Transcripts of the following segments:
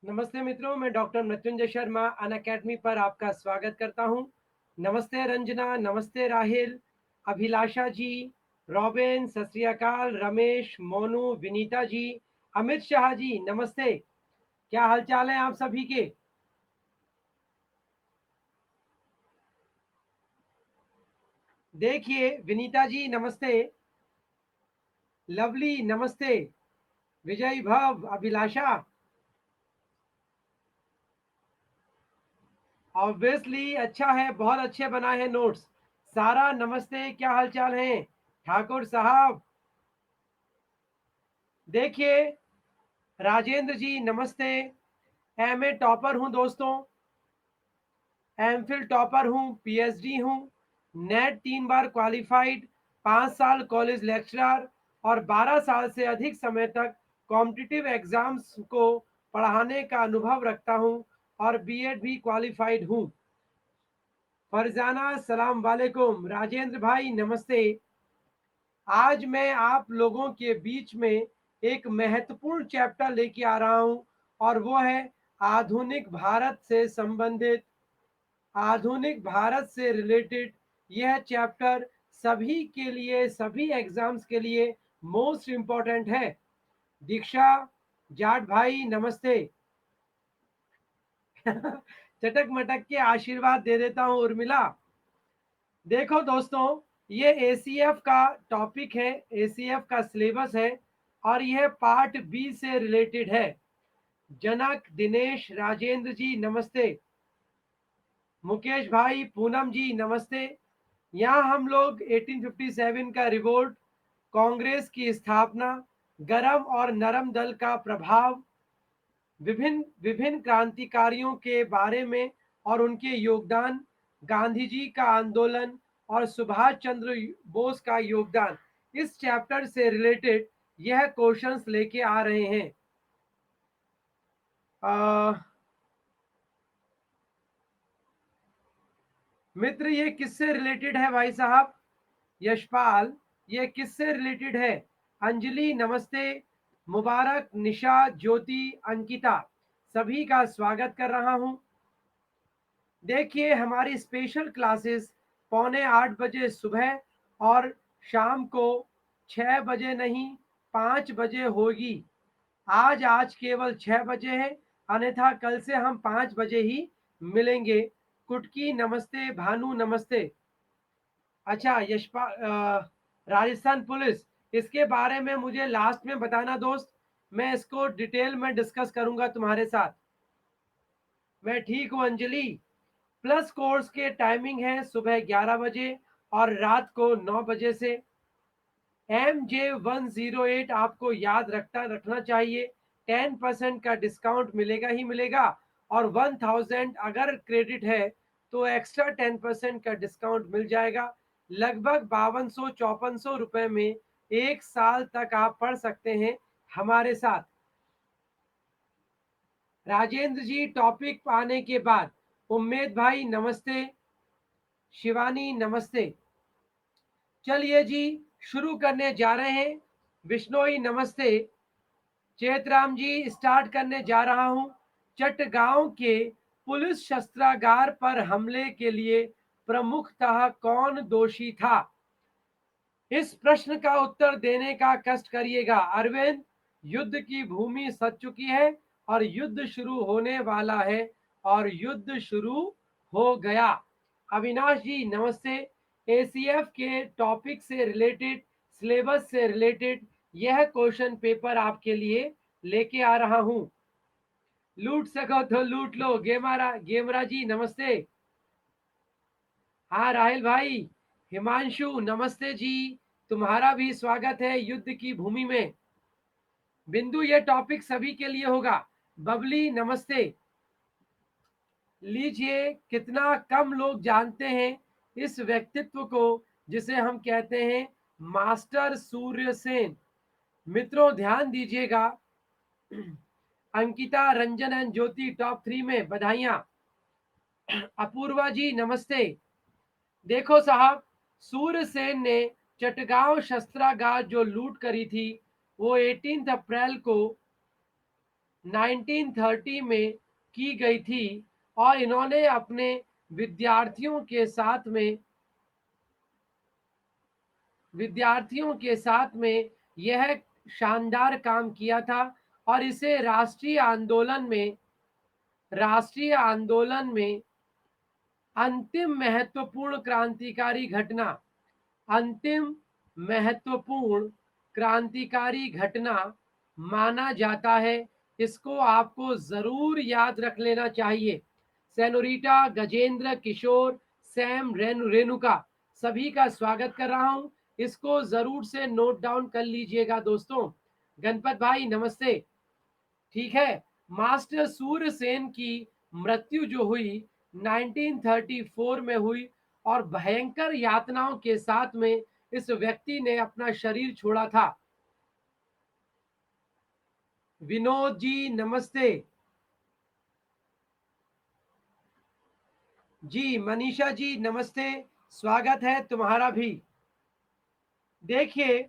नमस्ते मित्रों, मैं डॉक्टर मृत्युंजय शर्मा अनअकैडमी पर आपका स्वागत करता हूं। नमस्ते रंजना, नमस्ते राहिल, अभिलाषा जी, रॉबिन, सत श्री अकाल, रमेश, मोनू, विनीता जी, अमित शाह जी, नमस्ते। क्या हालचाल है आप सभी के? देखिए, विनीता जी नमस्ते, लवली नमस्ते, विजय भव, अभिलाषा, ऑब्वियसली अच्छा है, बहुत अच्छे बनाए हैं नोट्स। सारा नमस्ते, क्या हालचाल है? ठाकुर साहब, देखिए, राजेंद्र जी नमस्ते। एमए टॉपर हूं दोस्तों, एमफिल टॉपर हूं, पीएचडी हूं, नेट 3 बार क्वालिफाइड, 5 साल कॉलेज लेक्चरर और 12 साल से अधिक समय तक कॉम्पिटिटिव एग्जाम्स को पढ़ाने का अनुभव रखता हूं और बीएड भी क्वालिफाइड हूं। फरजाना सलाम वालेकुम, राजेंद्र भाई नमस्ते। आज मैं आप लोगों के बीच में एक महत्वपूर्ण चैप्टर लेके आ रहा हूं और वो है आधुनिक भारत से संबंधित, आधुनिक भारत से रिलेटेड। यह चैप्टर सभी के लिए, सभी एग्जाम्स के लिए मोस्ट इम्पॉर्टेंट है। दीक्षा जाट भाई नमस्ते। चटक मटक के आशीर्वाद दे देता हूं उर्मिला। देखो दोस्तों, ये एसीएफ का टॉपिक है, एसीएफ का सिलेबस है और यह पार्ट बी से रिलेटेड है। जनक, दिनेश, राजेंद्र जी नमस्ते, मुकेश भाई, पूनम जी नमस्ते। यहाँ हम लोग 1857 का रिवोल्ट, कांग्रेस की स्थापना, गरम और नरम दल का प्रभाव, विभिन्न विभिन्न क्रांतिकारियों के बारे में और उनके योगदान, गांधी जी का आंदोलन और सुभाष चंद्र बोस का योगदान, इस चैप्टर से रिलेटेड यह क्वेश्चंस लेके आ रहे हैं। मित्र, ये किससे रिलेटेड है भाई साहब? यशपाल, ये किससे रिलेटेड है? अंजलि नमस्ते, मुबारक, निशा, ज्योति, अंकिता, सभी का स्वागत कर रहा हूं। देखिए, हमारी स्पेशल क्लासेस 7:45 सुबह और शाम को 6 बजे नहीं, 5 बजे होगी। आज केवल 6 बजे है, अन्यथा कल से हम 5 बजे ही मिलेंगे। कुटकी नमस्ते, भानु नमस्ते। अच्छा यशपाल, राजस्थान पुलिस, इसके बारे में मुझे लास्ट में बताना दोस्त, मैं इसको डिटेल में डिस्कस करूंगा तुम्हारे साथ। मैं ठीक हूँ अंजलि। प्लस कोर्स के टाइमिंग है सुबह 11 बजे और रात को 9 बजे से। MJ108 आपको याद रखना चाहिए। 10% का डिस्काउंट मिलेगा ही मिलेगा और 1000 अगर क्रेडिट है तो एक्स्ट्रा 10% का डिस्काउंट मिल जाएगा। लगभग 5200-5400 रुपए में 1 साल तक आप पढ़ सकते हैं हमारे साथ। राजेंद्र जी टॉपिक पाने के बाद, उम्मेद भाई नमस्ते, शिवानी नमस्ते। चलिए जी, शुरू करने जा रहे हैं। बिश्नोई नमस्ते, चेतराम जी, स्टार्ट करने जा रहा हूं। चटगांव के पुलिस शस्त्रागार पर हमले के लिए प्रमुखतः कौन दोषी था? इस प्रश्न का उत्तर देने का कष्ट करिएगा अरविंद। युद्ध की भूमि सज चुकी है और युद्ध शुरू होने वाला है और युद्ध शुरू हो गया। अविनाश जी नमस्ते। एसीएफ के टॉपिक से रिलेटेड, सिलेबस से रिलेटेड यह क्वेश्चन पेपर आपके लिए लेके आ रहा हूं। लूट सको तो लूट लो, गेमरा जी नमस्ते। हाँ राहिल भाई, हिमांशु नमस्ते जी, तुम्हारा भी स्वागत है युद्ध की भूमि में। बिंदु, ये टॉपिक सभी के लिए होगा। बबली नमस्ते। लीजिए, कितना कम लोग जानते हैं इस व्यक्तित्व को जिसे हम कहते हैं मास्टर सूर्यसेन। मित्रों ध्यान दीजिएगा, Ankita, Ranjan and Jyoti top 3 में, बधाइयां। अपूर्वा जी नमस्ते। देखो साहब, सूर्यसेन ने चटगांव शस्त्रागार जो लूट करी थी वो 18 अप्रैल को 1930 में की गई थी और इन्होंने अपने विद्यार्थियों के साथ में यह शानदार काम किया था और इसे राष्ट्रीय आंदोलन में अंतिम महत्वपूर्ण क्रांतिकारी घटना माना जाता है। इसको आपको जरूर याद रख लेना चाहिए। सेनोरिटा गजेंद्र किशोर सैम रेणुका सभी का स्वागत कर रहा हूं। इसको जरूर से नोट डाउन कर लीजिएगा दोस्तों। गणपत भाई नमस्ते। ठीक है, मास्टर सूर्य सेन की मृत्यु जो हुई 1934 में हुई और भयंकर यातनाओं के साथ में इस व्यक्ति ने अपना शरीर छोड़ा था। विनोद जी नमस्ते। जी मनीषा जी नमस्ते, स्वागत है तुम्हारा भी। देखिए,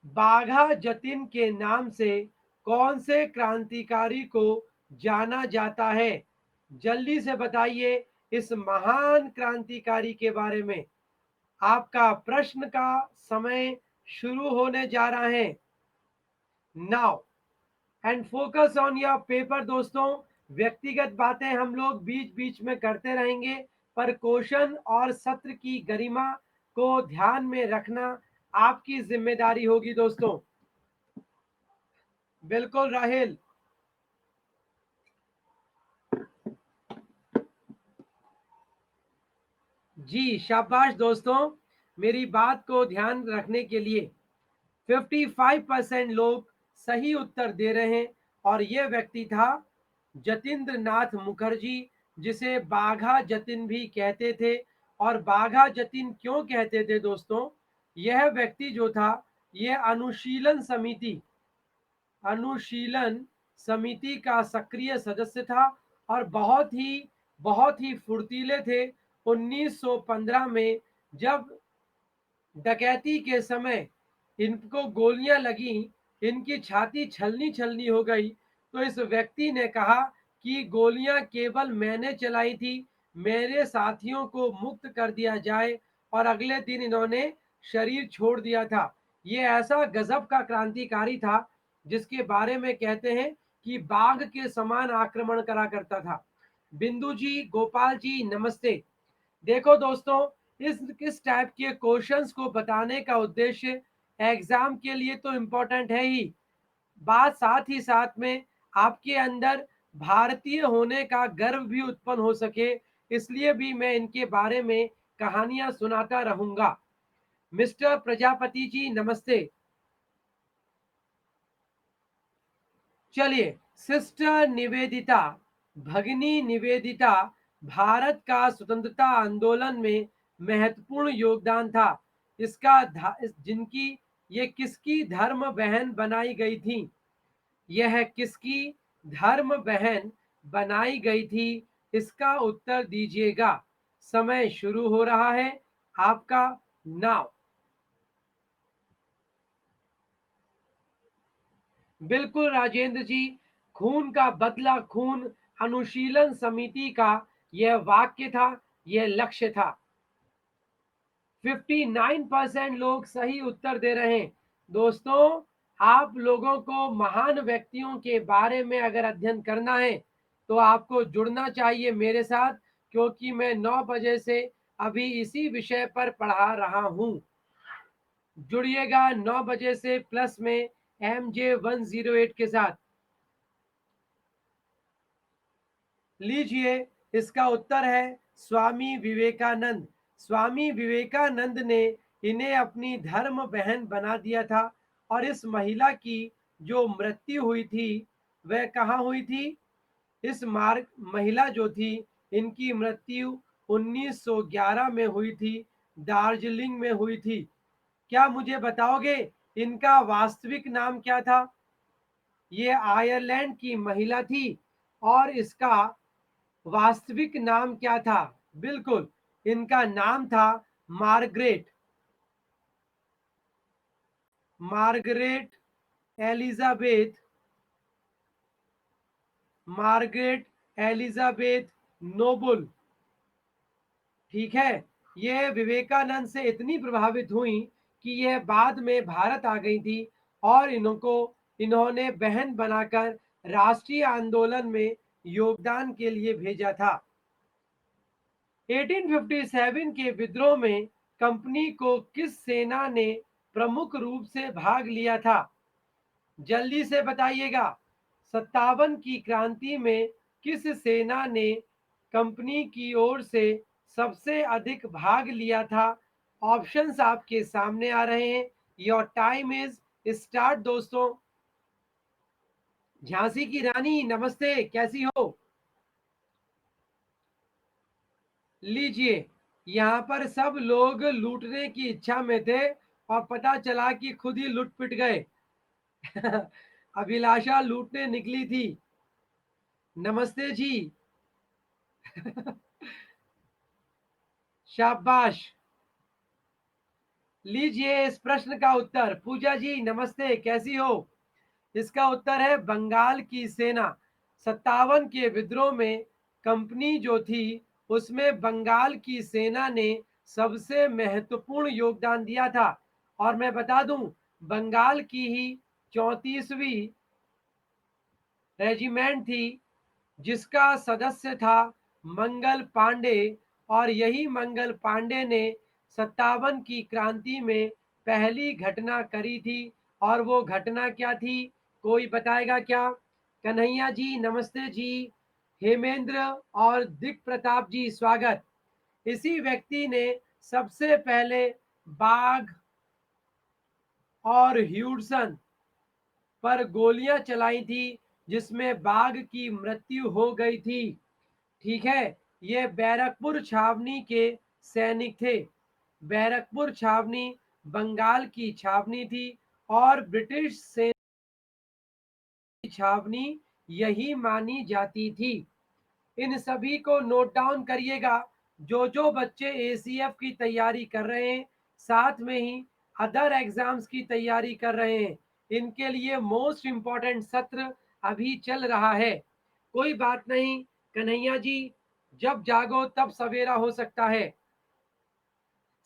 बाघा जतिन के नाम से कौन से क्रांतिकारी को जाना जाता है? जल्दी से बताइए इस महान क्रांतिकारी के बारे में। आपका प्रश्न का समय शुरू होने जा रहा है now and focus on your paper दोस्तों। व्यक्तिगत बातें हम लोग बीच बीच में करते रहेंगे, पर क्वेश्चन और सत्र की गरिमा को ध्यान में रखना आपकी जिम्मेदारी होगी दोस्तों। बिल्कुल राहिल। जी शाबाश दोस्तों, मेरी बात को ध्यान रखने के लिए। 55% लोग सही उत्तर दे रहे हैं और यह व्यक्ति था जतिंद्र नाथ मुखर्जी, जिसे बाघा जतिन भी कहते थे। और बाघा जतिन क्यों कहते थे दोस्तों? यह व्यक्ति जो था, यह अनुशीलन समिति का सक्रिय सदस्य था और बहुत ही फुर्तीले थे। 1915 में जब डकैती के समय इनको गोलियां लगी, इनकी छाती छलनी छलनी हो गई, तो इस व्यक्ति ने कहा कि गोलियां केवल मैंने चलाई थी, मेरे साथियों को मुक्त कर दिया जाए। और अगले दिन इन्होंने शरीर छोड़ दिया था। ये ऐसा गजब का क्रांतिकारी था जिसके बारे में कहते हैं कि बाघ के समान आक्रमण करा करता था। बिंदु जी गोपाल जी नमस्ते। देखो दोस्तों, इस किस टाइप के क्वेश्चंस को बताने का उद्देश्य एग्जाम के लिए तो इम्पोर्टेंट है ही, बात साथ ही साथ में आपके अंदर भारतीय होने का गर्व भी उत्पन्न हो सके, इसलिए भी मैं इनके बारे में कहानियां सुनाता रहूंगा। मिस्टर प्रजापति जी नमस्ते। चलिए, सिस्टर निवेदिता, भगिनी निवेदिता, भारत का स्वतंत्रता आंदोलन में महत्वपूर्ण योगदान था। जिनकी ये किसकी धर्म बहन बनाई गई थी? यह किसकी धर्म बहन बनाई गई थी? इसका उत्तर दीजिएगा। समय शुरू हो रहा है आपका नाउ। बिल्कुल राजेंद्र जी, खून का बदला खून अनुशीलन समिति का यह वाक्य था, यह लक्ष्य था। 59% लोग सही उत्तर दे रहे हैं। दोस्तों, आप लोगों को महान व्यक्तियों के बारे में अगर अध्ययन करना है तो आपको जुड़ना चाहिए मेरे साथ, क्योंकि मैं 9 बजे से अभी इसी विषय पर पढ़ा रहा हूं। जुड़िएगा 9 बजे से प्लस में MJ108 के साथ। लीजिए, इसका उत्तर है स्वामी विवेकानंद। स्वामी विवेकानंद ने इन्हें अपनी धर्म बहन बना दिया था। और इस महिला की जो मृत्यु हुई थी वह कहाँ हुई थी? इस मार्ग महिला जो थी, इनकी मृत्यु 1911 में हुई थी, दार्जिलिंग में हुई थी। क्या मुझे बताओगे इनका वास्तविक नाम क्या था? ये आयरलैंड की महिला थी और इसका वास्तविक नाम क्या था? बिल्कुल, इनका नाम था Margaret Margaret Elizabeth Margaret Elizabeth Noble. ठीक है, ये विवेकानंद से इतनी प्रभावित हुई कि यह बाद में भारत आ गई थी और इन्होंने बहन बनाकर राष्ट्रीय आंदोलन में योगदान के लिए भेजा था। 1857 के विद्रोह में कंपनी को किस सेना ने प्रमुख रूप से भाग लिया था? जल्दी से बताइएगा। 57 की क्रांति में किस सेना ने कंपनी की ओर से सबसे अधिक भाग लिया था? ऑप्शंस आपके सामने आ रहे हैं। योर टाइम इज स्टार्ट दोस्तों। झांसी की रानी नमस्ते, कैसी हो? लीजिए, यहाँ पर सब लोग लूटने की इच्छा में थे और पता चला कि खुद ही लुट पिट गए। अभिलाषा लूटने निकली थी। नमस्ते जी। शाबाश। लीजिए इस प्रश्न का उत्तर। पूजा जी नमस्ते, कैसी हो? इसका उत्तर है बंगाल की सेना। 57 के विद्रोह में कंपनी जो थी उसमें बंगाल की सेना ने सबसे महत्वपूर्ण योगदान दिया था। और मैं बता दूं, बंगाल की ही 34वीं रेजिमेंट थी जिसका सदस्य था मंगल पांडे। और यही मंगल पांडे ने 57 की क्रांति में पहली घटना करी थी। और वो घटना क्या थी? कोई बताएगा क्या? कन्हैया जी नमस्ते जी। हेमेंद्र और दिक प्रताप जी स्वागत। इसी व्यक्ति ने सबसे पहले बाघ और ह्यूडसन पर गोलियां चलाई थी जिसमें बाघ की मृत्यु हो गई थी। ठीक है, ये बैरकपुर छावनी के सैनिक थे। बैरकपुर छावनी बंगाल की छावनी थी और ब्रिटिश सेना की छावनी यही मानी जाती थी। इन सभी को नोट डाउन करिएगा। जो बच्चे एसीएफ की तैयारी कर रहे हैं, साथ में ही अदर एग्जाम्स की तैयारी कर रहे हैं, इनके लिए मोस्ट इम्पॉर्टेंट सत्र अभी चल रहा है। कोई बात नहीं कन्हैया जी, जब जागो तब सवेरा हो सकता है।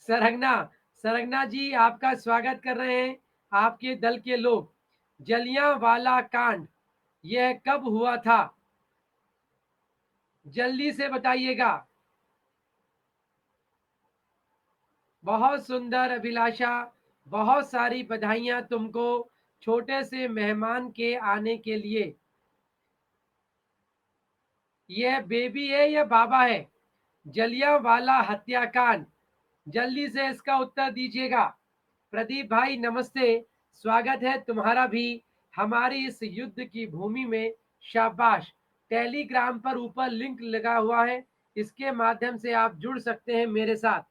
सरगना, सरगना जी आपका स्वागत कर रहे हैं आपके दल के लोग। जलियांवाला कांड यह कब हुआ था? जल्दी से बताइएगा। बहुत सुंदर अभिलाषा, बहुत सारी बधाइयां तुमको छोटे से मेहमान के आने के लिए। यह बेबी है या बाबा है? जलियांवाला हत्याकांड, जल्दी से इसका उत्तर दीजिएगा। प्रदीप भाई नमस्ते, स्वागत है तुम्हारा भी हमारी इस युद्ध की भूमि में। शाबाश। टेलीग्राम पर ऊपर लिंक लगा हुआ है, इसके माध्यम से आप जुड़ सकते हैं मेरे साथ।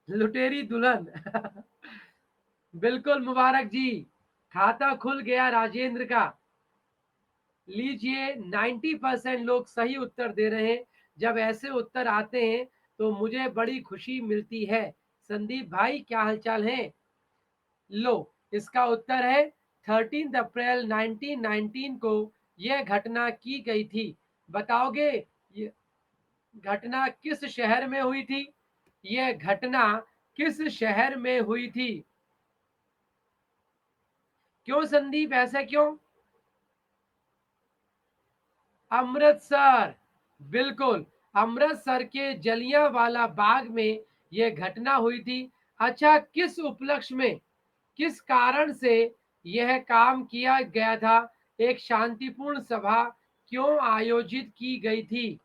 लुटेरी दुल्हन। बिल्कुल मुबारक जी, खाता खुल गया राजेंद्र का। लीजिए 90% लोग सही उत्तर दे रहे हैं। जब ऐसे उत्तर आते हैं तो मुझे बड़ी खुशी मिलती है। संदीप भाई क्या हालचाल है? लो, इसका उत्तर है 13 अप्रैल 1919 को यह घटना की गई थी। बताओगे ये घटना किस शहर में हुई थी? यह घटना किस शहर में हुई थी? क्यों संदीप, ऐसा क्यों? अमृतसर। बिल्कुल, अमृतसर के जलियांवाला बाग में यह घटना हुई थी। अच्छा, किस उपलक्ष्य में, किस कारण से यह काम किया गया था? एक शांतिपूर्ण सभा क्यों आयोजित की गई थी?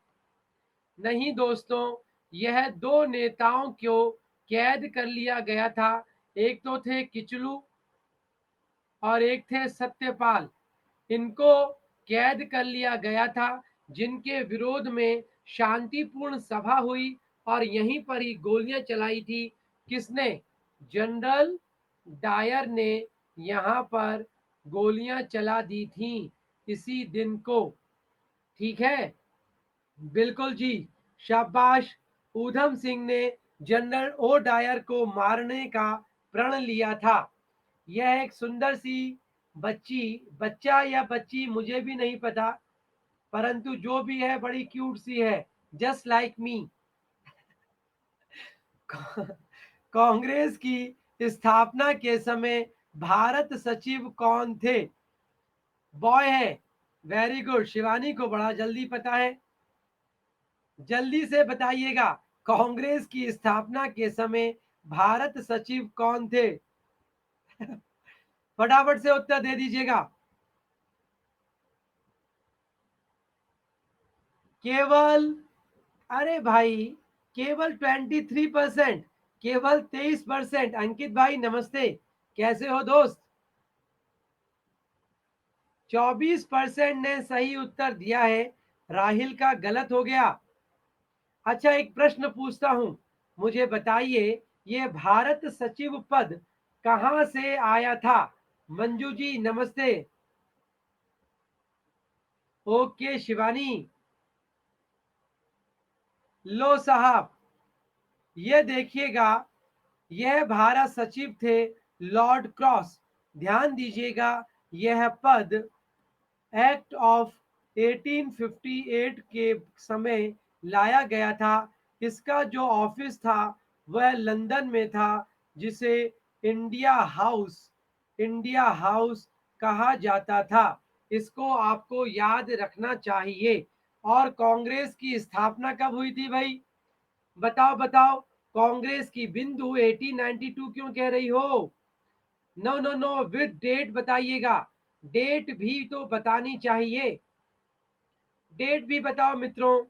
नहीं दोस्तों, यह दो नेताओं को कैद कर लिया गया था। एक तो थे किचलू और एक थे सत्यपाल। इनको कैद कर लिया गया था जिनके विरोध में शांतिपूर्ण सभा हुई और यहीं पर ही गोलियां चलाई थी। किसने? जनरल डायर ने यहाँ पर गोलियां चला दी थी इसी दिन को। ठीक है, बिल्कुल जी, शाबाश। ऊधम सिंह ने जनरल ओ डायर को मारने का प्रण लिया था। यह एक सुंदर सी बच्ची, बच्चा या बच्ची मुझे भी नहीं पता, परंतु जो भी है बड़ी क्यूट सी है, जस्ट लाइक मी। कांग्रेस की स्थापना के समय भारत सचिव कौन थे? बॉय है। वेरी गुड, शिवानी को बड़ा जल्दी पता है। जल्दी से बताइएगा, कांग्रेस की स्थापना के समय भारत सचिव कौन थे? फटाफट से उत्तर दे दीजिएगा। केवल, अरे भाई, केवल 23%, केवल 23%। अंकित भाई नमस्ते, कैसे हो दोस्त? 24% ने सही उत्तर दिया है, राहिल का गलत हो गया। अच्छा, एक प्रश्न पूछता हूं, मुझे बताइए, ये भारत सचिव पद कहां से आया था? मंजू जी नमस्ते। ओके शिवानी। लो साहब, ये देखिएगा, यह भारत सचिव थे लॉर्ड क्रॉस। ध्यान दीजिएगा, यह पद एक्ट ऑफ 1858 के समय लाया गया था। इसका जो ऑफिस था वह लंदन में था, जिसे इंडिया हाउस, इंडिया हाउस कहा जाता था। इसको आपको याद रखना चाहिए। और कांग्रेस की स्थापना कब हुई थी भाई? बताओ बताओ, कांग्रेस की बिंदु 1892 क्यों कह रही हो? No no no, with date बताइएगा, डेट भी तो बतानी चाहिए। डेट भी बताओ मित्रों।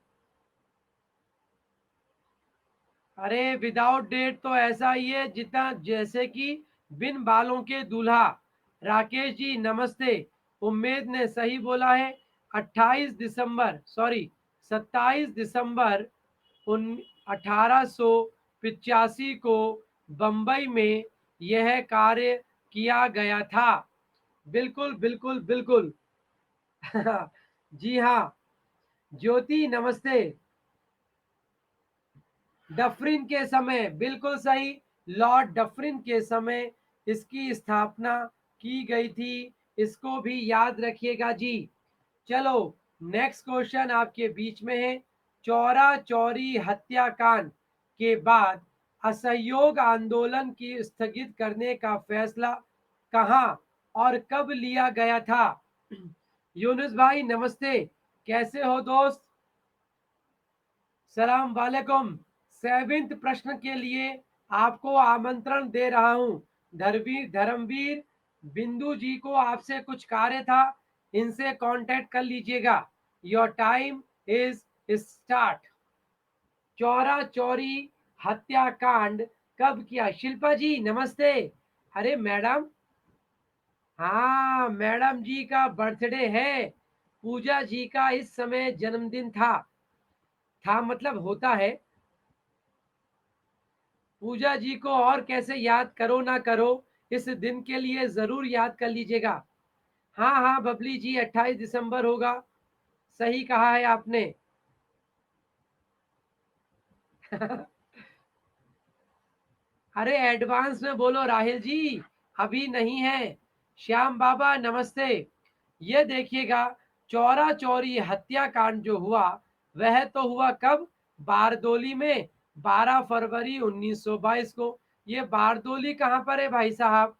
अरे विदाउट डेट तो ऐसा ही है जितना जैसे कि बिन बालों के दूल्हा। राकेश जी नमस्ते, उम्मीद ने सही बोला है। 28 दिसंबर, सॉरी 27 दिसंबर उन 1885 को बंबई में यह कार्य किया गया था। बिल्कुल बिल्कुल बिल्कुल। जी हाँ। ज्योति नमस्ते। डफरिन के समय, बिल्कुल सही, लॉर्ड डफरिन के समय इसकी स्थापना की गई थी। इसको भी याद रखिएगा जी। चलो, नेक्स्ट क्वेश्चन आपके बीच में है। चौरा चौरी हत्याकांड के बाद असहयोग आंदोलन की स्थगित करने का फैसला कहां और कब लिया गया था? यूनुस भाई नमस्ते, कैसे हो दोस्त? सलाम वालेकुम। सेवेंथ प्रश्न के लिए आपको आमंत्रण दे रहा हूं। धर्मवीर, धर्मवीर, बिंदु जी को आपसे कुछ कार्य था, इनसे कांटेक्ट कर लीजिएगा। Your time is start. Chaura Chauri हत्याकांड कब किया? शिल्पा जी नमस्ते। अरे मैडम, हाँ मैडम जी का बर्थडे है। पूजा जी का इस समय जन्मदिन था मतलब होता है। पूजा जी को और कैसे याद करो ना करो, इस दिन के लिए जरूर याद कर लीजिएगा। हाँ हाँ बबली जी, 28 दिसंबर होगा, सही कहा है आपने। अरे एडवांस में बोलो राहिल जी, अभी नहीं है। श्याम बाबा नमस्ते। ये देखिएगा, चौरा चौरी हत्याकांड जो हुआ वह तो हुआ कब? बारदोली में, 12 फरवरी 1922 को। ये बारदोली कहां पर है भाई साहब?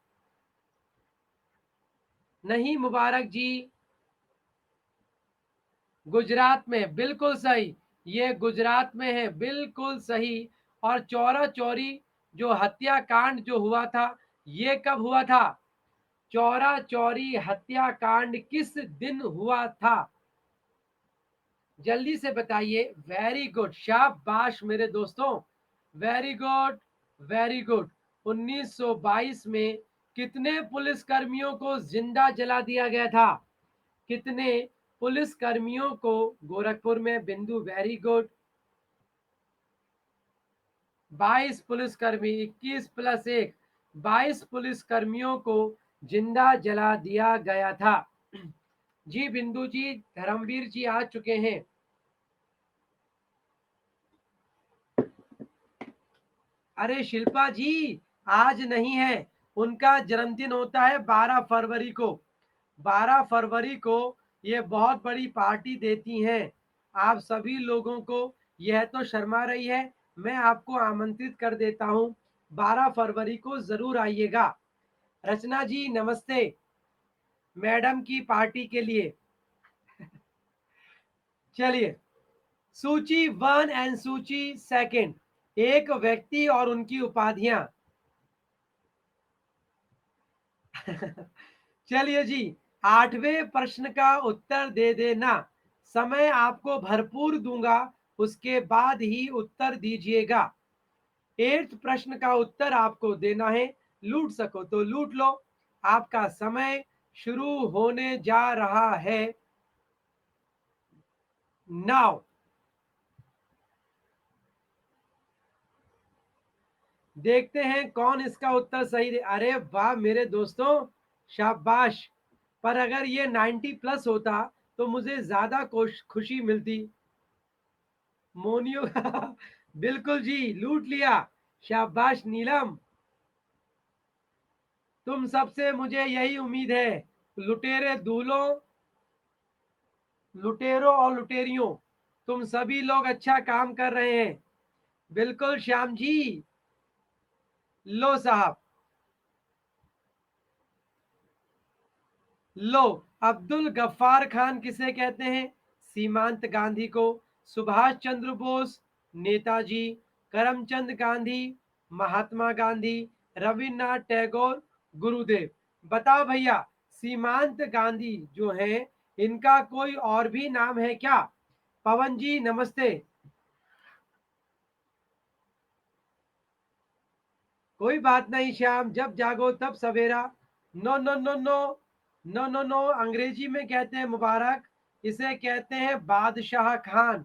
नहीं मुबारक जी, गुजरात में, बिल्कुल सही। ये गुजरात में है, बिल्कुल सही। और चौरा चौरी जो हत्याकांड जो हुआ था, ये कब हुआ था? चौरा चौरी हत्याकांड किस दिन हुआ था? जल्दी से बताइए। वेरी गुड, शाबाश मेरे दोस्तों, वेरी गुड, वेरी गुड। 1922 में कितने पुलिस कर्मियों को जिंदा जला दिया गया था? कितने पुलिस कर्मियों को? गोरखपुर में, बिंदु वेरी गुड। 22 पुलिसकर्मी, 21 प्लस 1, 22 पुलिसकर्मियों को जिंदा जला दिया गया था। जी बिंदु जी, धर्मवीर जी आ चुके हैं। अरे शिल्पा जी, आज नहीं है, उनका जन्मदिन होता है 12 फरवरी को। 12 फरवरी को ये बहुत बड़ी पार्टी देती हैं। आप सभी लोगों को, यह तो शर्मा रही है, मैं आपको आमंत्रित कर देता हूँ, 12 फरवरी को ज़रूर आइएगा। रचना जी नमस्ते, मैडम की पार्टी के लिए। चलिए, सूची 1 एंड सूची 2, एक व्यक्ति और उनकी उपाधियां। चलिए जी, 8वें प्रश्न का उत्तर दे देना। समय आपको भरपूर दूंगा, उसके बाद ही उत्तर दीजिएगा। 8th प्रश्न का उत्तर आपको देना है, लूट सको तो लूट लो। आपका समय शुरू होने जा रहा है नाउ। देखते हैं कौन इसका उत्तर सही दे। अरे वाह मेरे दोस्तों, शाबाश। पर अगर ये 90 प्लस होता तो मुझे ज्यादा खुशी मिलती। मोनियो बिल्कुल जी, लूट लिया। शाबाश नीलम, तुम सबसे मुझे यही उम्मीद है। लुटेरे दूल्हों, लुटेरों और लुटेरियों, तुम सभी लोग अच्छा काम कर रहे हैं। बिल्कुल श्याम जी। लो साहब, लो। अब्दुल गफ्फार खान किसे कहते हैं? सीमांत गांधी को। सुभाष चंद्र बोस, नेताजी। करमचंद गांधी, महात्मा गांधी। रविन्द्रनाथ टैगोर, गुरुदेव। बताओ भैया, सीमांत गांधी जो है, इनका कोई और भी नाम है क्या? पवन जी नमस्ते। कोई बात नहीं श्याम, जब जागो तब सवेरा। No no no no, no no no, अंग्रेजी में कहते हैं मुबारक, इसे कहते हैं बादशाह खान।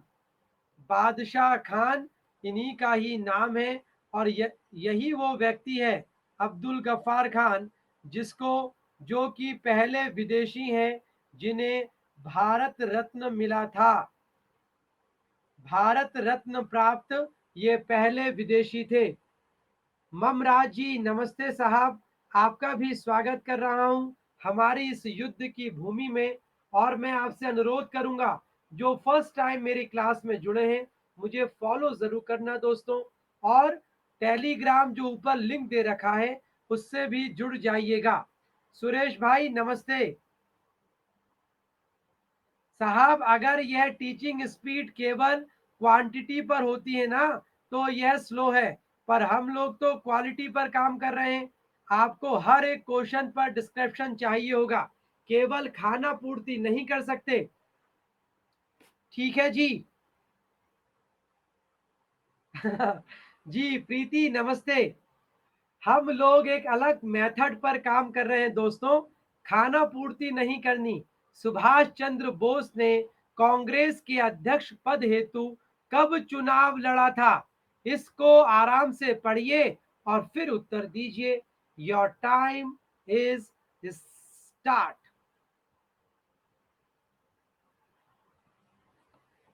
बादशाह खान इन्हीं का ही नाम है। और यही वो व्यक्ति है, अब्दुल गफ्फार खान, जिसको, जो कि पहले विदेशी हैं जिन्हें भारत रत्न मिला था। भारत रत्न प्राप्त ये पहले विदेशी थे। ममराज जी नमस्ते साहब, आपका भी स्वागत कर रहा हूं हमारी इस युद्ध की भूमि में। और मैं आपसे अनुरोध करूंगा, जो फर्स्ट टाइम मेरी क्लास में जुड़े हैं, मुझे फॉलो जरूर करना दोस्तों। और टेलीग्राम जो ऊपर लिंक दे रखा है, उससे भी जुड़ जाइएगा। सुरेश भाई नमस्ते साहब। अगर यह टीचिंग स्पीड केवल क्वांटिटी पर होती है ना, तो यह स्लो है। पर हम लोग तो क्वालिटी पर काम कर रहे हैं। आपको हर एक क्वेश्चन पर डिस्क्रिप्शन चाहिए होगा, केवल खाना पूर्ति नहीं कर सकते। ठीक है जी। जी प्रीति नमस्ते। हम लोग एक अलग मेथड पर काम कर रहे हैं दोस्तों, खाना पूर्ति नहीं करनी। सुभाष चंद्र बोस ने कांग्रेस के अध्यक्ष पद हेतु कब चुनाव लड़ा था? इसको आराम से पढ़िए और फिर उत्तर दीजिए। Your time is start.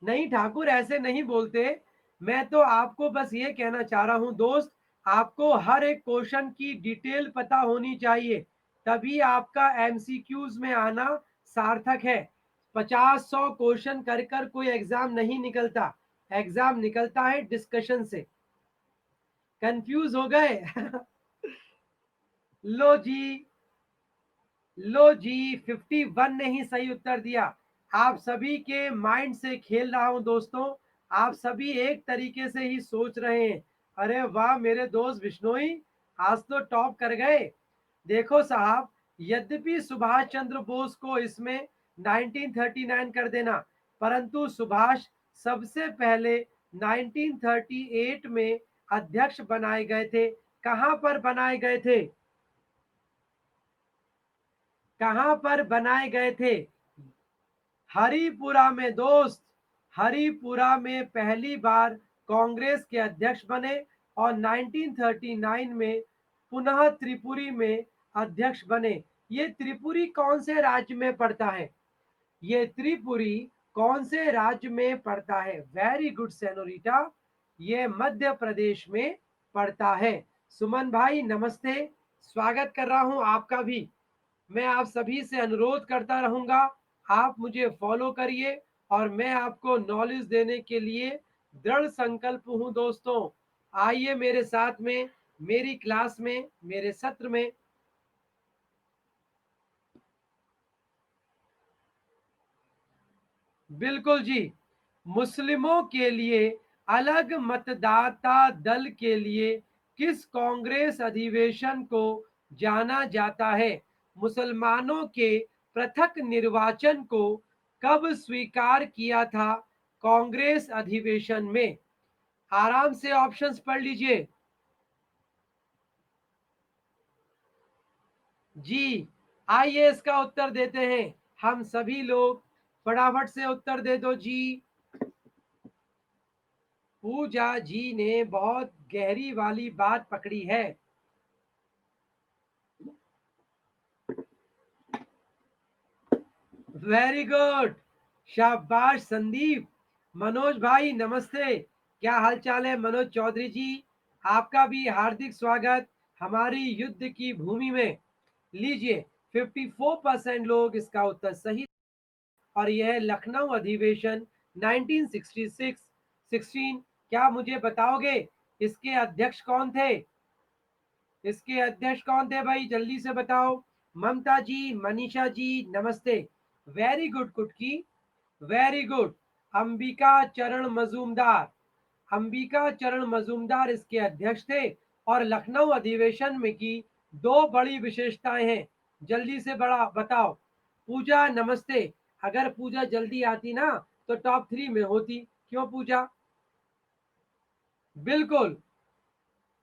नहीं ठाकुर, ऐसे नहीं बोलते। मैं तो आपको बस ये कहना चाह रहा हूं दोस्त, आपको हर एक क्वेश्चन की डिटेल पता होनी चाहिए, तभी आपका एमसीक्यूज में आना सार्थक है। 50-100 क्वेश्चन कर कर कोई एग्जाम नहीं निकलता। एग्जाम निकलता है डिस्कशन से। कंफ्यूज हो गए? लो जी, लो जी, 51 ने ही सही उत्तर दिया। आप सभी के माइंड से खेल रहा हूं दोस्तों, आप सभी एक तरीके से ही सोच रहे हैं। अरे वाह मेरे दोस्त बिश्नोई, आज तो टॉप कर गए। देखो साहब, यद्यपि सुभाष चंद्र बोस को इसमें 1939 कर देना, परंतु सुभाष सबसे पहले 1938 में अध्यक्ष बनाए गए थे। कहां पर बनाए गए थे? कहां पर बनाए गए थे? हरिपुरा में दोस्त। हरिपुरा में पहली बार कांग्रेस के अध्यक्ष बने और 1939 में पुनः त्रिपुरी में अध्यक्ष बने। ये त्रिपुरी कौन से राज्य में पड़ता है? ये त्रिपुरी कौन से राज्य में पड़ता है? वेरी गुड सेनोरिटा, ये मध्य प्रदेश में पड़ता है। सुमन भाई नमस्ते, स्वागत कर रहा हूं आपका भी। मैं आप सभी से अनुरोध करता रहूंगा, आप मुझे फॉलो करिए और मैं आपको नॉलेज देने के लिए दृढ़ संकल्प हूं दोस्तों। आइए मेरे साथ में, मेरी क्लास में, मेरे सत्र में। बिल्कुल जी। मुस्लिमों के लिए अलग मतदाता दल के लिए किस कांग्रेस अधिवेशन को जाना जाता है? मुसलमानों के पृथक निर्वाचन को कब स्वीकार किया था कांग्रेस अधिवेशन में? आराम से ऑप्शंस पढ़ लीजिए। जी, आइए इसका उत्तर देते हैं हम सभी लोग। फटाफट से उत्तर दे दो जी। पूजा जी ने बहुत गहरी वाली बात पकड़ी है। वेरी गुड, शाबाश संदीप। मनोज भाई नमस्ते, क्या हाल चाल है मनोज चौधरी जी? आपका भी हार्दिक स्वागत हमारी युद्ध की भूमि में। लीजिए, 54% लोग इसका उत्तर सही। और यह लखनऊ अधिवेशन 1966 16। क्या मुझे बताओगे इसके अध्यक्ष कौन थे? इसके अध्यक्ष कौन थे भाई, जल्दी से बताओ। ममता जी, मनीषा जी नमस्ते। वेरी गुड कुटकी, वेरी गुड। अंबिका चरण मजूमदार, अंबिका चरण मजूमदार इसके अध्यक्ष थे। और लखनऊ अधिवेशन में की दो बड़ी विशेषताएं हैं, जल्दी से बड़ा बताओ। पूजा नमस्ते। अगर पूजा जल्दी आती ना तो टॉप 3 में होती। क्यों पूजा? बिल्कुल,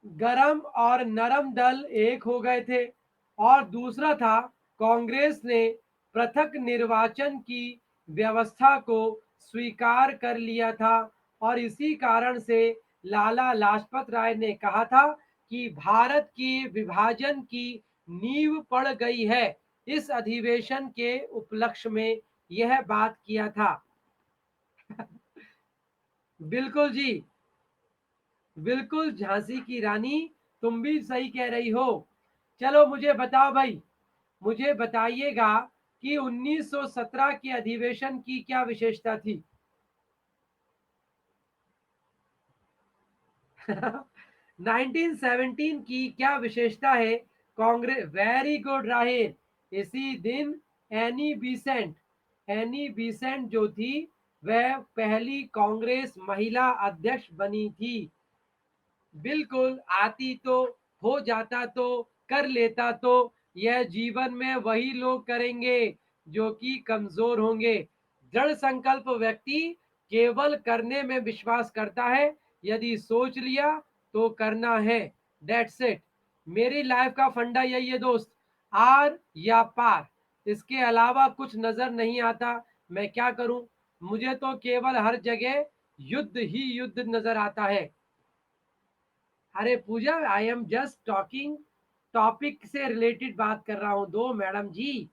गरम और नरम दल एक हो गए थे। और दूसरा था, कांग्रेस ने पृथक निर्वाचन की व्यवस्था को स्वीकार कर लिया था। और इसी कारण से लाला लाजपत राय ने कहा था कि भारत की विभाजन की नींव पड़ गई है। इस अधिवेशन के उपलक्ष्य में यह बात किया था। बिल्कुल जी, बिल्कुल झांसी की रानी, तुम भी सही कह रही हो। चलो मुझे बताओ भाई, मुझे बताइएगा कि 1917 के अधिवेशन की क्या विशेषता थी? 1917 की क्या विशेषता है? Congress, very good Rahil. इसी दिन एनी बीसेंट, एनी बीसेंट जो थी वह पहली कांग्रेस महिला अध्यक्ष बनी थी। बिल्कुल, आती तो, हो जाता तो, कर लेता तो, यह जीवन में वही लोग करेंगे जो कि कमजोर होंगे। दृढ़ संकल्प व्यक्ति केवल करने में विश्वास करता है। यदि सोच लिया तो करना है। That's it. मेरी लाइफ का फंडा यही है दोस्त, आर या पार। इसके अलावा कुछ नजर नहीं आता। मैं क्या करूं? मुझे तो केवल हर जगह युद्ध ही युद्ध नजर आता है। अरे Pooja, I am just talking, topic से रिलेटेड बात कर रहा हूं दो मैडम जी।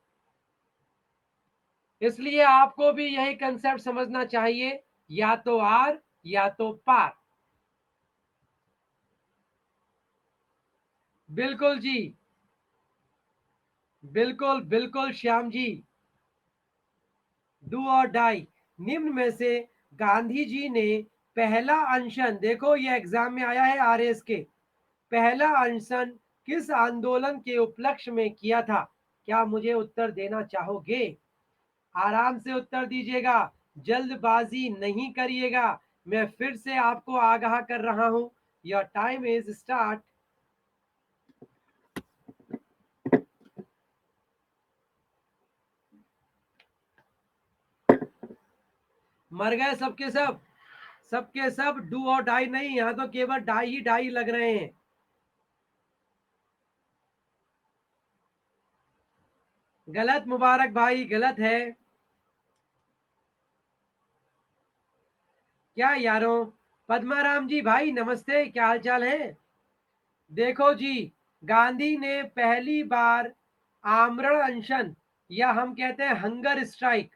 इसलिए आपको भी यही कंसेप्ट समझना चाहिए, या तो आर या तो पार। बिल्कुल जी, बिल्कुल बिल्कुल श्याम जी। डू और डाई। निम्न में से गांधी जी ने पहला अनशन, देखो ये एग्जाम में आया है आरएस के, पहला अनशन किस आंदोलन के उपलक्ष्य में किया था? क्या मुझे उत्तर देना चाहोगे? आराम से उत्तर दीजिएगा, जल्दबाजी नहीं करिएगा। मैं फिर से आपको आगाह कर रहा हूं, योर टाइम इज स्टार्ट। मर गए सबके सब, सबके सब डू और डाई नहीं, यहां तो केवल डाई ही डाई लग रहे हैं। गलत मुबारक भाई, गलत है। क्या यारों? पद्माराम जी भाई नमस्ते, क्या हाल चाल है? देखो जी, गांधी ने पहली बार आमरण अनशन, या हम कहते हैं हंगर स्ट्राइक,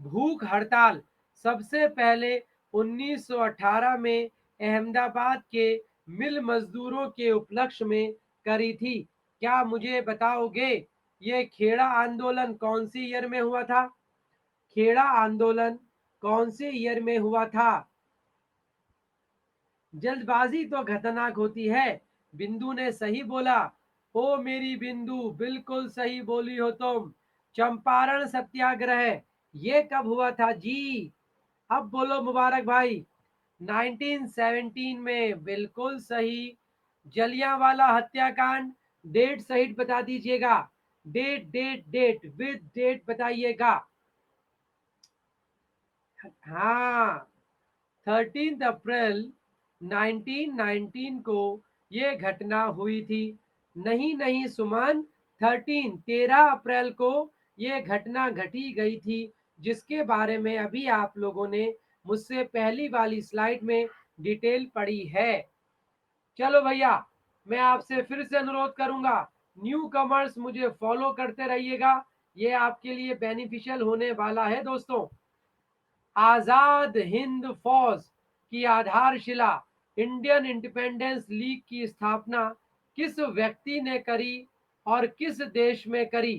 भूख हड़ताल, सबसे पहले 1918 में अहमदाबाद के मिल मजदूरों के उपलक्ष्य में करी थी। क्या मुझे बताओगे ये खेड़ा आंदोलन कौन सी ईयर में हुआ था? खेड़ा आंदोलन कौन से ईयर में हुआ था? जल्दबाजी तो खतरनाक होती है। बिंदु ने सही बोला। ओ मेरी बिंदु, बिल्कुल सही बोली हो तुम। चंपारण सत्याग्रह ये कब हुआ था जी? अब बोलो मुबारक भाई। 1917 में, बिल्कुल सही। जलियांवाला हत्याकांड, डेट सहित बता दीजिएगा। Date date date with date बताइएगा। हाँ, 13 अप्रैल 1919 को ये घटना हुई थी। नहीं नहीं सुमन, 13 अप्रैल को ये घटना घटी गई थी, जिसके बारे में अभी आप लोगों ने मुझसे पहली वाली स्लाइड में डिटेल पढ़ी है। चलो भैया, मैं आपसे फिर से अनुरोध करूंगा, न्यू कमर्स मुझे फॉलो करते रहिएगा। ये आपके लिए बेनिफिशियल होने वाला है दोस्तों। आजाद हिंद फौज की आधारशिला, इंडियन इंडिपेंडेंस लीग की स्थापना किस व्यक्ति ने करी और किस देश में करी?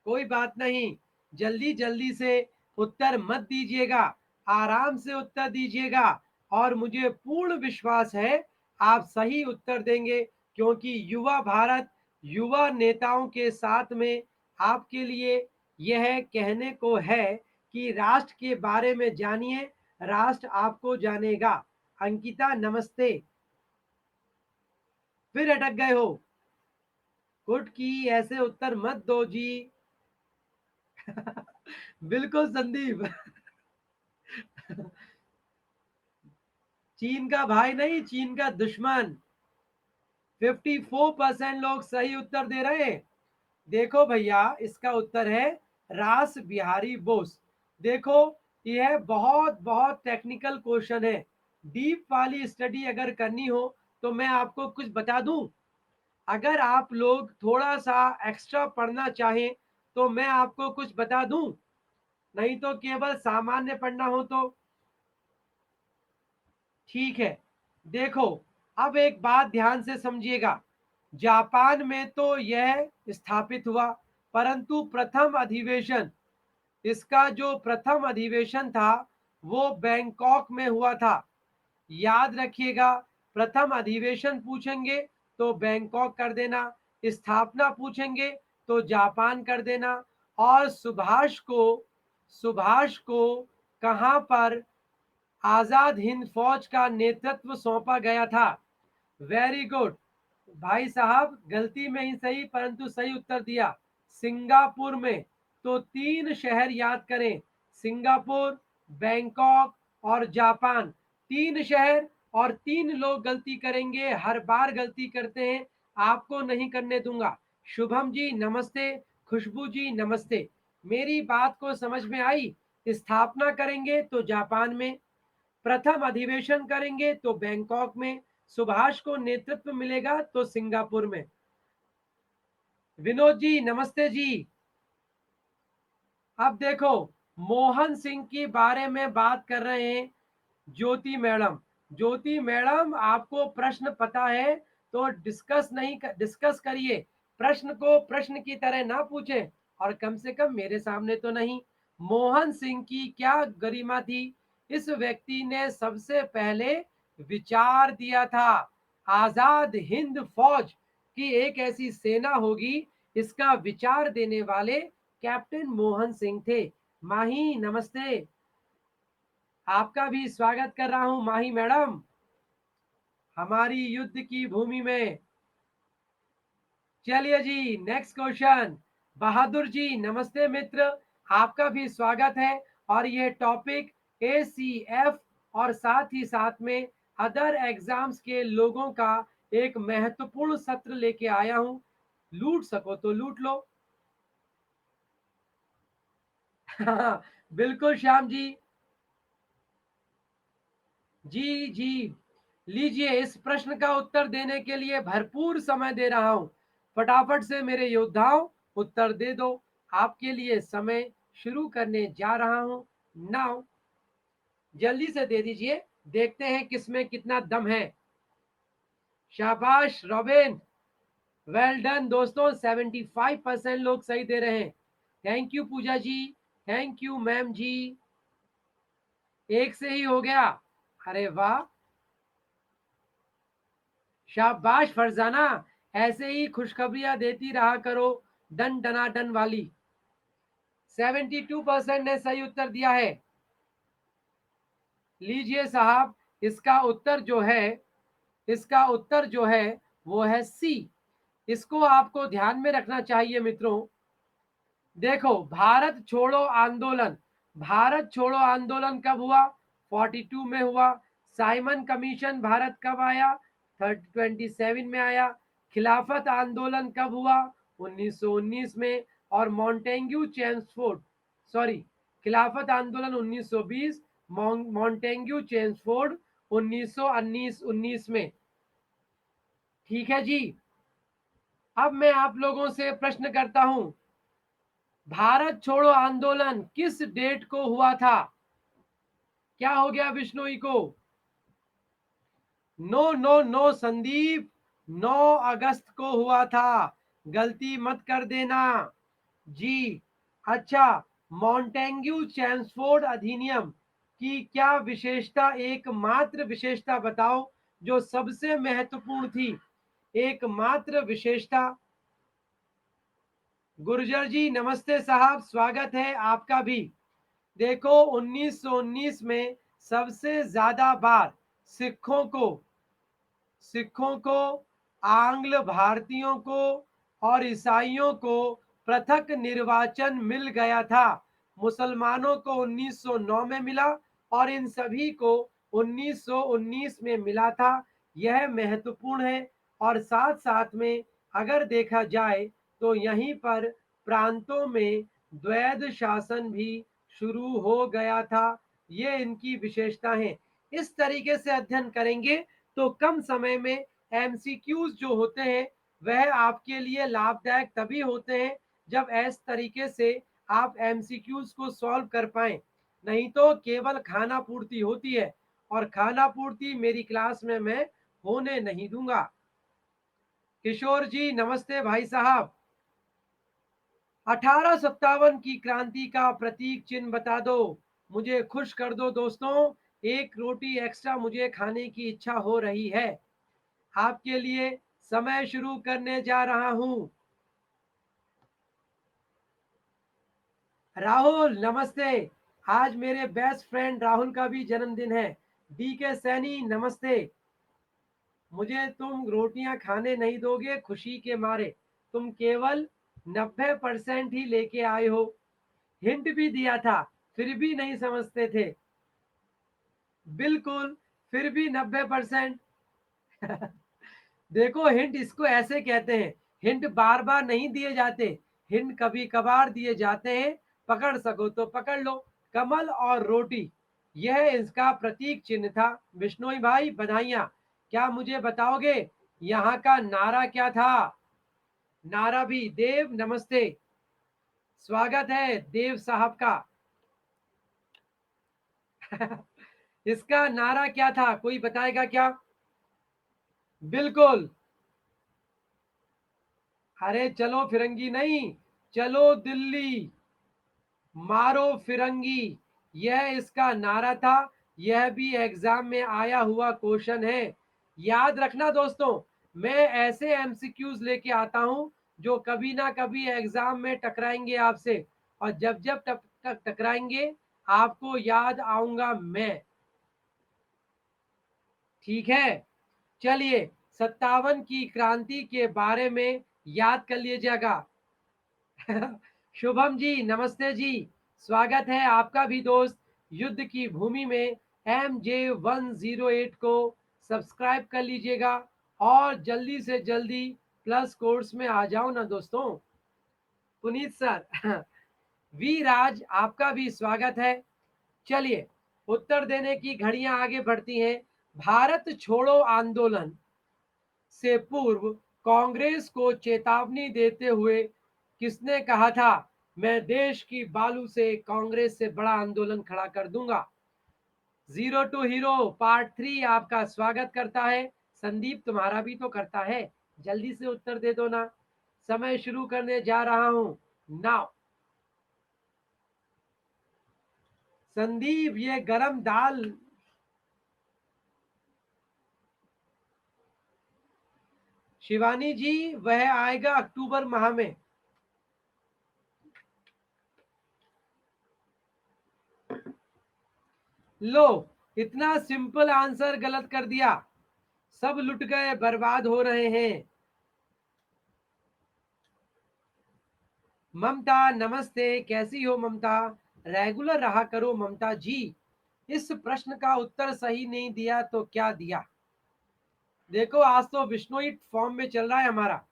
कोई बात नहीं, जल्दी जल्दी से उत्तर मत दीजिएगा, आराम से उत्तर दीजिएगा। और मुझे पूर्ण विश्वास है आप सही उत्तर देंगे, क्योंकि युवा भारत युवा नेताओं के साथ में आपके लिए यह कहने को है कि राष्ट्र के बारे में जानिए, राष्ट्र आपको जानेगा। अंकिता नमस्ते। फिर अटक गए हो? गुड की ऐसे उत्तर मत दो जी। बिल्कुल संदीप। चीन का भाई नहीं, चीन का दुश्मन। 54% लोग सही उत्तर दे रहे हैं। देखो भैया, इसका उत्तर है रास बिहारी बोस। देखो, यह बहुत बहुत टेक्निकल क्वेश्चन है। डीप वाली स्टडी अगर करनी हो तो मैं आपको कुछ बता दूं। अगर आप लोग थोड़ा सा एक्स्ट्रा पढ़ना चाहें तो मैं आपको कुछ बता दूं, नहीं तो केवल सामान्य पढ़ना हो तो ठीक है। देखो, अब एक बात ध्यान से समझिएगा। जापान में तो यह स्थापित हुआ, परंतु प्रथम अधिवेशन, इसका जो प्रथम अधिवेशन था वो बैंकॉक में हुआ था। याद रखिएगा, प्रथम अधिवेशन पूछेंगे तो बैंकॉक कर देना, स्थापना पूछेंगे तो जापान कर देना। और सुभाष को कहां पर आजाद हिंद फौज का नेतृत्व सौंपा गया था? वेरी गुड भाई साहब, गलती में ही सही परंतु सही उत्तर दिया। सिंगापुर में। तो 3 शहर याद करें, सिंगापुर, बैंकॉक और जापान। 3 शहर और 3 लोग गलती करेंगे, हर बार गलती करते हैं, आपको नहीं करने दूंगा। शुभम जी नमस्ते, खुशबू जी नमस्ते। मेरी बात को समझ में आई? स्थापना करेंगे तो जापान में, प्रथम अधिवेशन करेंगे तो बैंकॉक में, सुभाष को नेतृत्व मिलेगा तो सिंगापुर में। विनोद जी नमस्ते जी। अब देखो, मोहन सिंह के बारे में बात कर रहे हैं ज्योति मैडम। ज्योति मैडम, आपको प्रश्न पता है तो डिस्कस करिए। प्रश्न को प्रश्न की तरह ना पूछे, और कम से कम मेरे सामने तो नहीं। मोहन सिंह की क्या गरिमा थी? इस व्यक्ति ने सबसे पहले विचार दिया था आजाद हिंद फौज की एक ऐसी सेना होगी, इसका विचार देने वाले कैप्टन मोहन सिंह थे। माही नमस्ते, आपका भी स्वागत कर रहा हूं माही मैडम हमारी युद्ध की भूमि में। चलिए जी, नेक्स्ट क्वेश्चन। बहादुर जी नमस्ते मित्र, आपका भी स्वागत है। और ये टॉपिक ACF और साथ ही साथ में अदर एग्जाम्स के लोगों का एक महत्वपूर्ण सत्र लेके आया हूं। लूट सको तो लूट लो। बिल्कुल श्याम जी। जी जी, लीजिए, इस प्रश्न का उत्तर देने के लिए भरपूर समय दे रहा हूं। फटाफट से मेरे योद्धाओं उत्तर दे दो। आपके लिए समय शुरू करने जा रहा हूं नाउ। जल्दी से दे दीजिए, देखते हैं किसमें कितना दम है। शाबाश रॉबिन। वेल डन दोस्तों, 75% लोग सही दे रहे हैं। Thank you Pooja ji, thank you ma'am ji. एक से ही हो गया, अरे वाह, शाबाश फरजाना, ऐसे ही खुशखबरियां देती रहा करो, डन डनाडन वाली। 72% ने सही उत्तर दिया है। लीजिए साहब, इसका उत्तर जो है, इसका उत्तर जो है वो है सी। इसको आपको ध्यान में रखना चाहिए मित्रों। देखो, भारत छोड़ो आंदोलन, भारत छोड़ो आंदोलन कब हुआ? 42 में हुआ। साइमन कमीशन भारत कब आया? 27 में आया। खिलाफत आंदोलन कब हुआ? 1919 में। और मॉन्टेग्यू चेम्सफोर्ड, सॉरी, खिलाफत आंदोलन 1920, मॉन्टेग्यू चेम्सफोर्ड 1919 में। ठीक है जी। अब मैं आप लोगों से प्रश्न करता हूं, भारत छोड़ो आंदोलन किस डेट को हुआ था? क्या हो गया बिश्नोई को? नो नो नो संदीप, 9 अगस्त को हुआ था, गलती मत कर देना जी। अच्छा, मॉन्टेग्यू चेम्सफोर्ड अधिनियम की क्या विशेषता, एकमात्र विशेषता बताओ जो सबसे महत्वपूर्ण थी, एकमात्र विशेषता। गुर्जर जी नमस्ते साहब, स्वागत है आपका भी। देखो, 1919 में सबसे ज्यादा बार सिखों को सिखों को आंग्ल भारतीयों को और ईसाइयों को पृथक निर्वाचन मिल गया था। मुसलमानों को 1909 में मिला और इन सभी को 1919 में मिला था। यह महत्वपूर्ण है। और साथ साथ में अगर देखा जाए तो यहीं पर प्रांतों में द्वैध शासन भी शुरू हो गया था। ये इनकी विशेषता है। इस तरीके से अध्ययन करेंगे तो कम समय में एमसीक्यूज जो होते हैं वह आपके लिए लाभदायक तभी होते हैं जब इस तरीके से आप एमसीक्यूज को सॉल्व कर पाएं। नहीं तो केवल खाना पूर्ति होती है, और खाना पूर्ति मेरी क्लास में मैं होने नहीं दूंगा। किशोर जी नमस्ते भाई साहब। 1857 की क्रांति का प्रतीक चिन्ह बता दो, मुझे खुश कर दो दोस्तों। एक रोटी एक्स्ट्रा मुझे खाने की इच्छा हो रही है। आपके लिए समय शुरू करने जा रहा हूं। राहुल नमस्ते, आज मेरे बेस्ट फ्रेंड राहुल का भी जन्मदिन है। डी के सैनी नमस्ते। मुझे तुम रोटियां खाने नहीं दोगे खुशी के मारे, तुम केवल 90% ही लेके आए हो। हिंट भी दिया था, फिर भी नहीं समझते थे। बिल्कुल, फिर भी 90%। देखो, हिंट इसको ऐसे कहते हैं, हिंट बार बार नहीं दिए जाते, हिंट कभी कभार दिए जाते हैं। पकड़ सको तो पकड़ लो। कमल और रोटी, यह इसका प्रतीक चिन्ह था। बिश्नोई भाई बधाइयां। क्या मुझे बताओगे यहाँ का नारा क्या था? नारा भी। देव नमस्ते, स्वागत है देव साहब का। इसका नारा क्या था, कोई बताएगा क्या? बिल्कुल, अरे चलो फिरंगी नहीं, चलो दिल्ली, मारो फिरंगी, यह इसका नारा था। यह भी एग्जाम में आया हुआ क्वेश्चन है। याद रखना दोस्तों, मैं ऐसे एमसीक्यूज लेके आता हूं जो कभी ना कभी एग्जाम में टकराएंगे आपसे, और जब जब टकराएंगे आपको याद आऊंगा मैं। ठीक है, चलिए, 57 की क्रांति के बारे में याद कर लीजिएगा। शुभम जी नमस्ते जी, स्वागत है आपका भी दोस्त। युद्ध की भूमि में MJ108 को सब्सक्राइब कर लीजिएगा और जल्दी से जल्दी प्लस कोर्स में आ जाओ ना दोस्तों। पुनीत सर, वी राज आपका भी स्वागत है। चलिए, उत्तर देने की घड़ियां आगे बढ़ती हैं। भारत छोड़ो आंदोलन से पूर्व कांग्रेस को चेतावनी देते हुए किसने कहा था, मैं देश की बालू से कांग्रेस से बड़ा आंदोलन खड़ा कर दूंगा? जीरो टू हीरो पार्ट 3 आपका स्वागत करता है। संदीप तुम्हारा भी तो करता है। जल्दी से उत्तर दे दो ना, समय शुरू करने जा रहा हूं नाउ। संदीप, ये गरम दाल। शिवानी जी, वह आएगा अक्टूबर माह में। लो, इतना सिंपल आंसर गलत कर दिया। सब लुट गए, बर्बाद हो रहे हैं। ममता नमस्ते, कैसी हो ममता? रेगुलर रहा करो ममता जी। इस प्रश्न का उत्तर सही नहीं दिया तो क्या दिया? देखो, आज तो विष्णुइट फॉर्म में चल रहा है हमारा,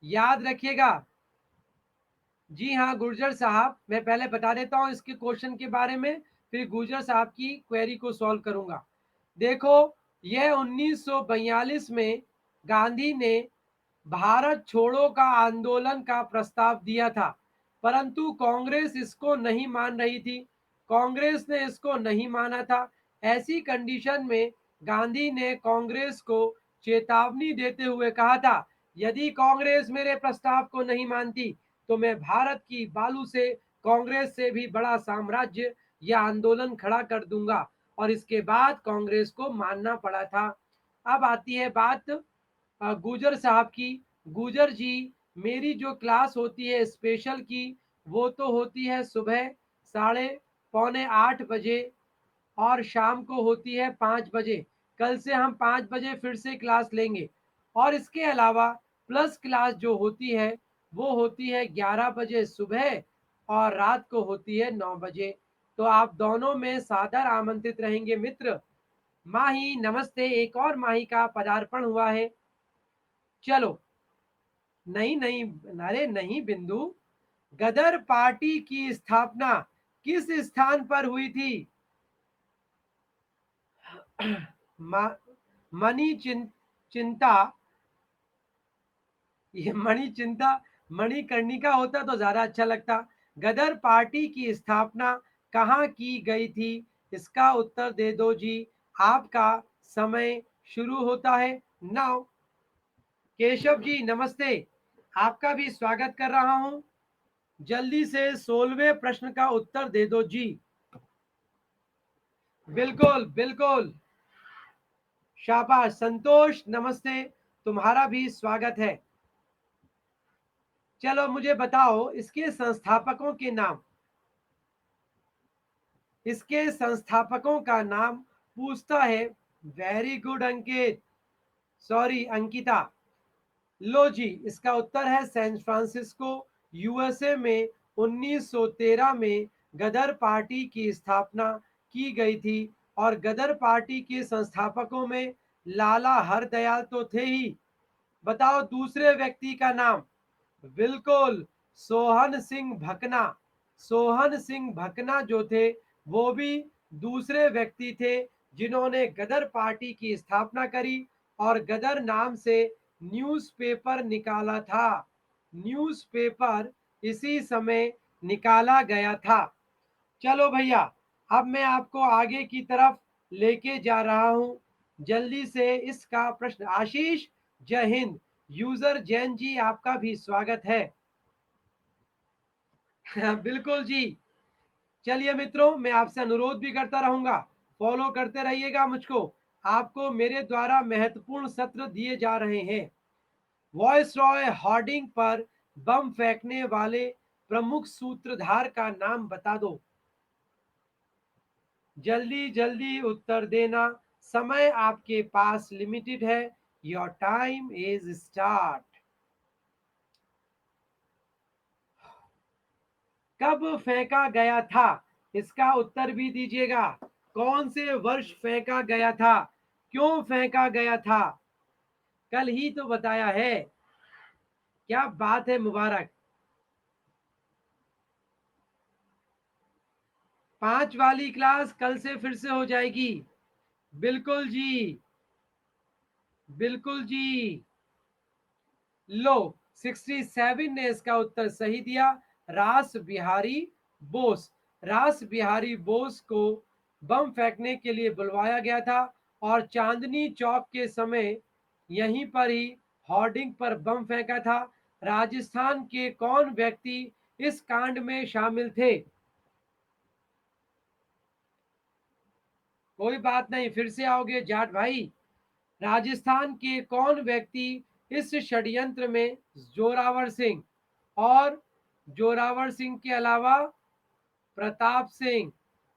याद रखिएगा। जी हाँ गुर्जर साहब, मैं पहले बता देता हूँ इसके क्वेश्चन के बारे में, फिर गुर्जर साहब की क्वेरी को सॉल्व करूंगा। देखो, यह 1942 में गांधी ने भारत छोड़ो का आंदोलन का प्रस्ताव दिया था, परंतु कांग्रेस इसको नहीं मान रही थी। कांग्रेस ने इसको नहीं माना था। ऐसी कंडीशन में गांधी ने कांग्रेस को चेतावनी देते हुए कहा था, यदि कांग्रेस मेरे प्रस्ताव को नहीं मानती तो मैं भारत की बालू से कांग्रेस से भी बड़ा साम्राज्य या आंदोलन खड़ा कर दूंगा। और इसके बाद कांग्रेस को मानना पड़ा था। अब आती है बात गुजर साहब की। गुजर जी, मेरी जो क्लास होती है स्पेशल की, वो तो होती है सुबह 7:45 बजे और शाम को होती है 5 बजे। कल से हम 5 बजे फिर से क्लास लेंगे। और इसके अलावा प्लस क्लास जो होती है वो होती है 11 बजे सुबह और रात को होती है 9 बजे। तो आप दोनों में सादर आमंत्रित रहेंगे मित्र। माही नमस्ते, एक और माही का पदार्पण हुआ है। चलो, नहीं नहीं, अरे नहीं बिंदु, गदर पार्टी की स्थापना किस स्थान पर हुई थी? मणि चिंता, ये मणि चिंता मणिकर्णिका होता तो ज्यादा अच्छा लगता। गदर पार्टी की स्थापना कहाँ की गई थी? इसका उत्तर दे दो जी। आपका समय शुरू होता है नाउ। केशव जी नमस्ते, आपका भी स्वागत कर रहा हूं। जल्दी से 16वें प्रश्न का उत्तर दे दो जी। बिल्कुल बिल्कुल, शाबाश। संतोष नमस्ते, तुम्हारा भी स्वागत है। चलो मुझे बताओ इसके संस्थापकों के नाम। इसके संस्थापकों का नाम पूछता है। वेरी गुड अंकित, सॉरी अंकिता। लो जी, इसका उत्तर है सैन फ्रांसिस्को, यूएसए में 1913 में गदर पार्टी की स्थापना की गई थी। और गदर पार्टी के संस्थापकों में लाला हरदयाल तो थे ही। बताओ दूसरे व्यक्ति का नाम। बिल्कुल, सोहन सिंह भकना। सोहन सिंह भकना जो थे वो भी दूसरे व्यक्ति थे जिन्होंने गदर पार्टी की स्थापना करी और गदर नाम से न्यूज़पेपर निकाला था। न्यूज़पेपर इसी समय निकाला गया था। चलो भैया, अब मैं आपको आगे की तरफ लेके जा रहा हूं। जल्दी से इसका प्रश्न। आशीष, जय हिंद। यूजर जैन जी, आपका भी स्वागत है। बिल्कुल जी। चलिए मित्रों, मैं आपसे अनुरोध भी करता रहूंगा, फॉलो करते रहिएगा मुझको। आपको मेरे द्वारा महत्वपूर्ण सत्र दिए जा रहे हैं। वॉइस रॉय हॉर्डिंग पर बम फेंकने वाले प्रमुख सूत्रधार का नाम बता दो। जल्दी जल्दी उत्तर देना, समय आपके पास लिमिटेड है। Your time is start. कब फेंका गया था? इसका उत्तर भी दीजिएगा। कौन से वर्ष फेंका गया था? क्यों फेंका गया था? कल ही तो बताया है। क्या बात है मुबारक। 5 वाली क्लास कल से फिर से हो जाएगी। बिल्कुल जी, बिल्कुल जी। लो, 67 ने इसका उत्तर सही दिया। रास बिहारी बोस। रास बिहारी बोस को बम फेंकने के लिए बुलवाया गया था और चांदनी चौक के समय यहीं पर ही होर्डिंग पर बम फेंका था? राजस्थान के कौन व्यक्ति इस कांड में शामिल थे? कोई बात नहीं, फिर से आओगे जाट भाई। राजस्थान के कौन व्यक्ति इस षड्यंत्र में, जोरावर सिंह और जोरावर सिंह के अलावा प्रताप सिंह,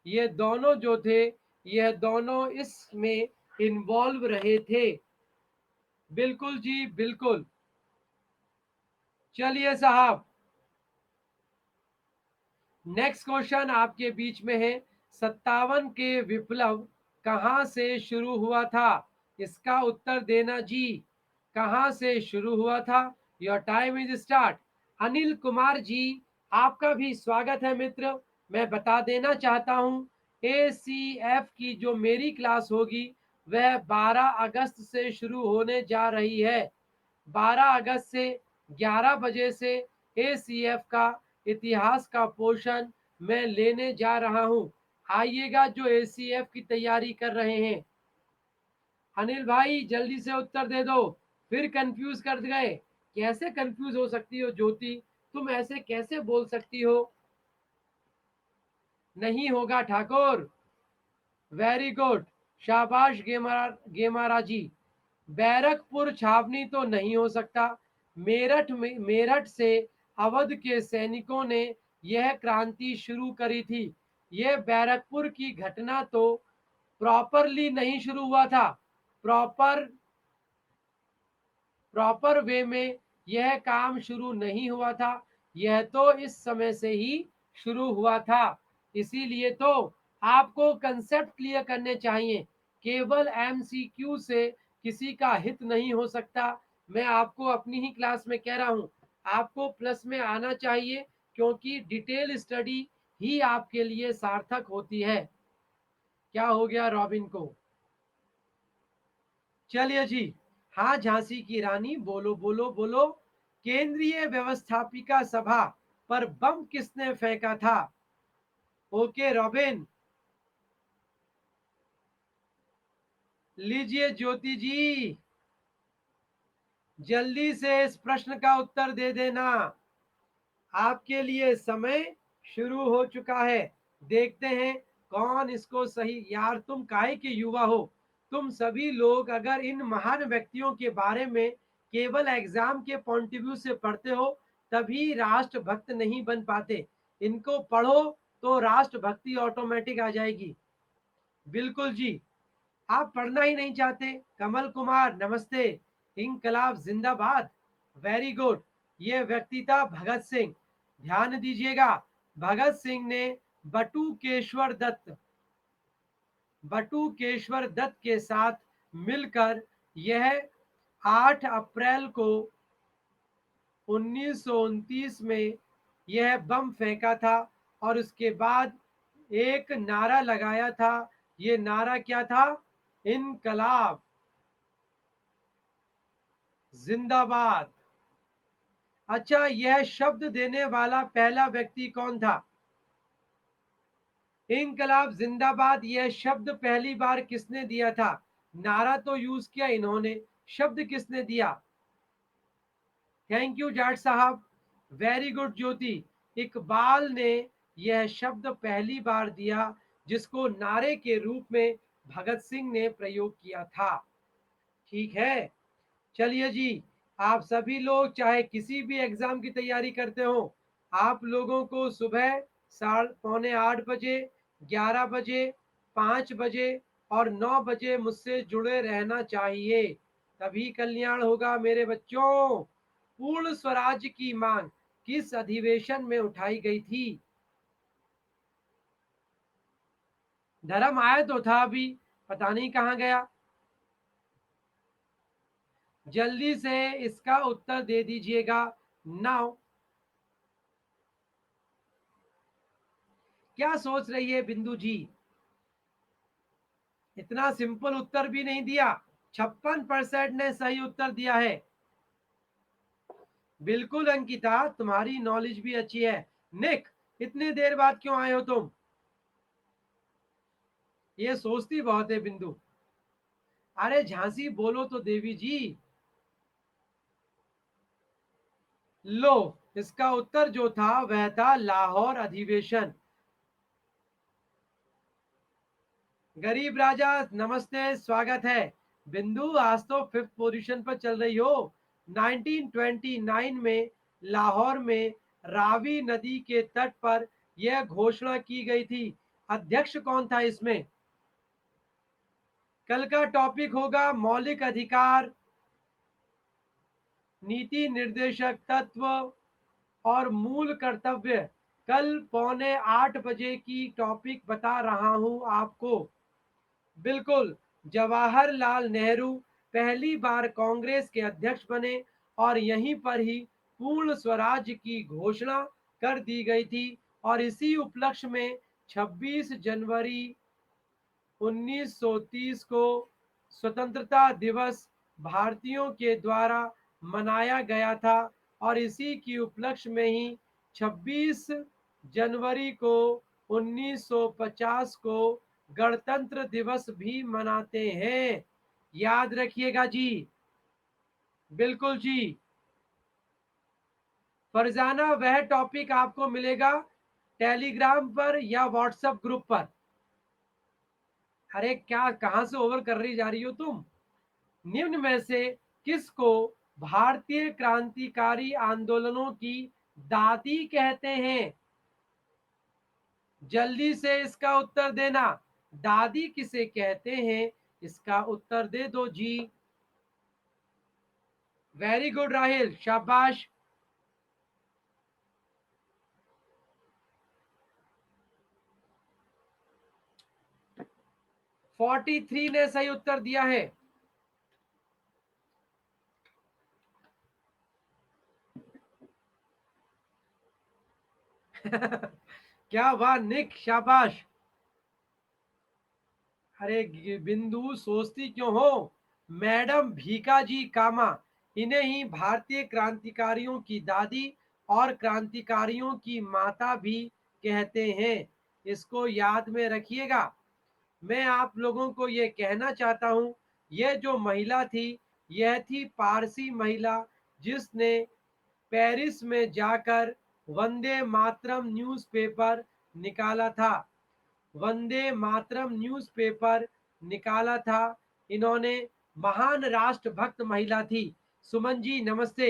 ये दोनों जो थे, यह दोनों इसमें इन्वॉल्व रहे थे। बिल्कुल जी बिल्कुल। चलिए साहब, नेक्स्ट क्वेश्चन आपके बीच में है। 57 के विप्लव कहां से शुरू हुआ था? इसका उत्तर देना जी। कहां से शुरू हुआ था? Your time is start. Anil Kumar ji, आपका भी स्वागत है मित्र। मैं बता देना चाहता हूं, ACF की जो मेरी क्लास होगी वह 12 अगस्त से शुरू होने जा रही है। 12 अगस्त से 11 बजे से ACF का इतिहास का पोर्शन मैं लेने जा रहा हूं। आइएगा जो ACF की तैयारी कर रहे हैं। अनिल भाई जल्दी से उत्तर दे दो, फिर कंफ्यूज कर गए। कैसे कंफ्यूज हो सकती हो ज्योति, तुम ऐसे कैसे बोल सकती हो? नहीं होगा ठाकुर। वेरी गुड, शाबाश गेमारा जी। बैरकपुर छावनी तो नहीं हो सकता। मेरठ से अवध के सैनिकों ने यह क्रांति शुरू करी थी। यह बैरकपुर की घटना तो प्रॉपरली नहीं शुरू हुआ था। प्रॉपर प्रॉपर वे में यह काम शुरू नहीं हुआ था। यह तो इस समय से ही शुरू हुआ था। इसीलिए तो आपको कंसेप्ट क्लियर करने चाहिए। केवल MCQ से किसी का हित नहीं हो सकता। मैं आपको अपनी ही क्लास में कह रहा हूं, आपको प्लस में आना चाहिए, क्योंकि डिटेल स्टडी ही आपके लिए सार्थक होती है। क्या हो गया रॉबिन को? चलिए जी। हाँ झांसी की रानी, बोलो बोलो बोलो। केंद्रीय व्यवस्थापिका सभा पर बम किसने फेंका था? Okay robin. लीजिए ज्योति जी, जल्दी से इस प्रश्न का उत्तर दे देना। आपके लिए समय शुरू हो चुका है। देखते हैं कौन इसको सही। यार तुम काहे के युवा हो? तुम सभी लोग अगर इन महान व्यक्तियों के बारे में केवल एग्जाम के पॉइंट ऑफ व्यू से पढ़ते हो, तभी राष्ट्रभक्त नहीं बन पाते। इनको पढ़ो तो राष्ट्रभक्ति ऑटोमेटिक आ जाएगी। बिल्कुल जी। आप पढ़ना ही नहीं चाहते? कमल कुमार नमस्ते। इंकलाब जिंदाबाद। Very good. ये व्यक्ति था भगत सिंह। ध्यान दीजिएगा, भगत सिंह ने बटुकेश्वर दत्त के साथ मिलकर यह 8 अप्रैल को 1929 में यह बम फेंका था। और उसके बाद एक नारा लगाया था। ये नारा क्या था? इनकलाब जिंदाबाद। अच्छा, यह शब्द देने वाला पहला व्यक्ति कौन था? इनकलाब जिंदाबाद यह शब्द पहली बार किसने दिया था? नारा तो यूज किया इन्होंने, शब्द किसने दिया? थैंक यू जाट साहब। वेरी गुड ज्योति। इकबाल ने यह शब्द पहली बार दिया, जिसको नारे के रूप में भगत सिंह ने प्रयोग किया था। ठीक है। चलिए जी, आप सभी लोग चाहे किसी भी एग्जाम की तैयारी करते हो, आप लोगों को सुबह 7:45 बजे, 11 बजे, 5 बजे और 9 बजे मुझसे जुड़े रहना चाहिए। तभी कल्याण होगा मेरे बच्चों। पूर्ण स्वराज्य की मांग किस अधिवेशन में उठाई गई थी? धर्म आया तो था, अभी पता नहीं कहाँ गया। जल्दी से इसका उत्तर दे दीजिएगा नाउ। क्या सोच रही है बिंदु जी? इतना सिंपल उत्तर भी नहीं दिया। 56% ने सही उत्तर दिया है। बिल्कुल अंकिता, तुम्हारी नॉलेज भी अच्छी है। निक, इतनी देर बाद क्यों आए हो तुम? ये सोचती बहुत है बिंदु। अरे झांसी बोलो तो देवी जी। लो, इसका उत्तर जो था वह था लाहौर अधिवेशन। गरीब राजा नमस्ते, स्वागत है। बिंदु, आज तो 5th पोजीशन पर चल रही हो। 1929 में लाहौर में रावी नदी के तट पर यह घोषणा की गई थी। अध्यक्ष कौन था इसमें? कल का टॉपिक होगा मौलिक अधिकार, नीति निर्देशक तत्व और मूल कर्तव्य। कल 7:45 की टॉपिक बता रहा हूं आपको। बिल्कुल, जवाहरलाल नेहरू पहली बार कांग्रेस के अध्यक्ष बने और यहीं पर ही पूर्ण स्वराज की घोषणा कर दी गई थी। और इसी उपलक्ष्य में 26 जनवरी 1930 को स्वतंत्रता दिवस भारतीयों के द्वारा मनाया गया था। और इसी की उपलक्ष्य में ही 26 जनवरी को 1950 को गणतंत्र दिवस भी मनाते हैं। याद रखिएगा जी। बिल्कुल जी। फरजाना, वह टॉपिक आपको मिलेगा टेलीग्राम पर या व्हाट्सएप ग्रुप पर। अरे क्या, कहां से ओवर कर रही जा रही हो तुम? निम्न में से किसको भारतीय क्रांतिकारी आंदोलनों की दादी कहते हैं? जल्दी से इसका उत्तर देना। दादी किसे कहते हैं, इसका उत्तर दे दो जी। वेरी गुड राहिल, शाबाश। 43 ने सही उत्तर दिया है। क्या वाह निक, शाबाश। अरे बिंदु, सोचती क्यों हो? मैडम भीकाजी कामा, इन्हें ही भारतीय क्रांतिकारियों की दादी और क्रांतिकारियों की माता भी कहते हैं। इसको याद में रखिएगा। मैं आप लोगों को यह कहना चाहता हूं, यह जो महिला थी, यह थी पारसी महिला, जिसने पेरिस में जाकर वंदे मातरम न्यूज़पेपर निकाला था। वंदे मातरम न्यूज़पेपर निकाला था इन्होंने। महान राष्ट्रभक्त महिला थी। सुमन जी नमस्ते।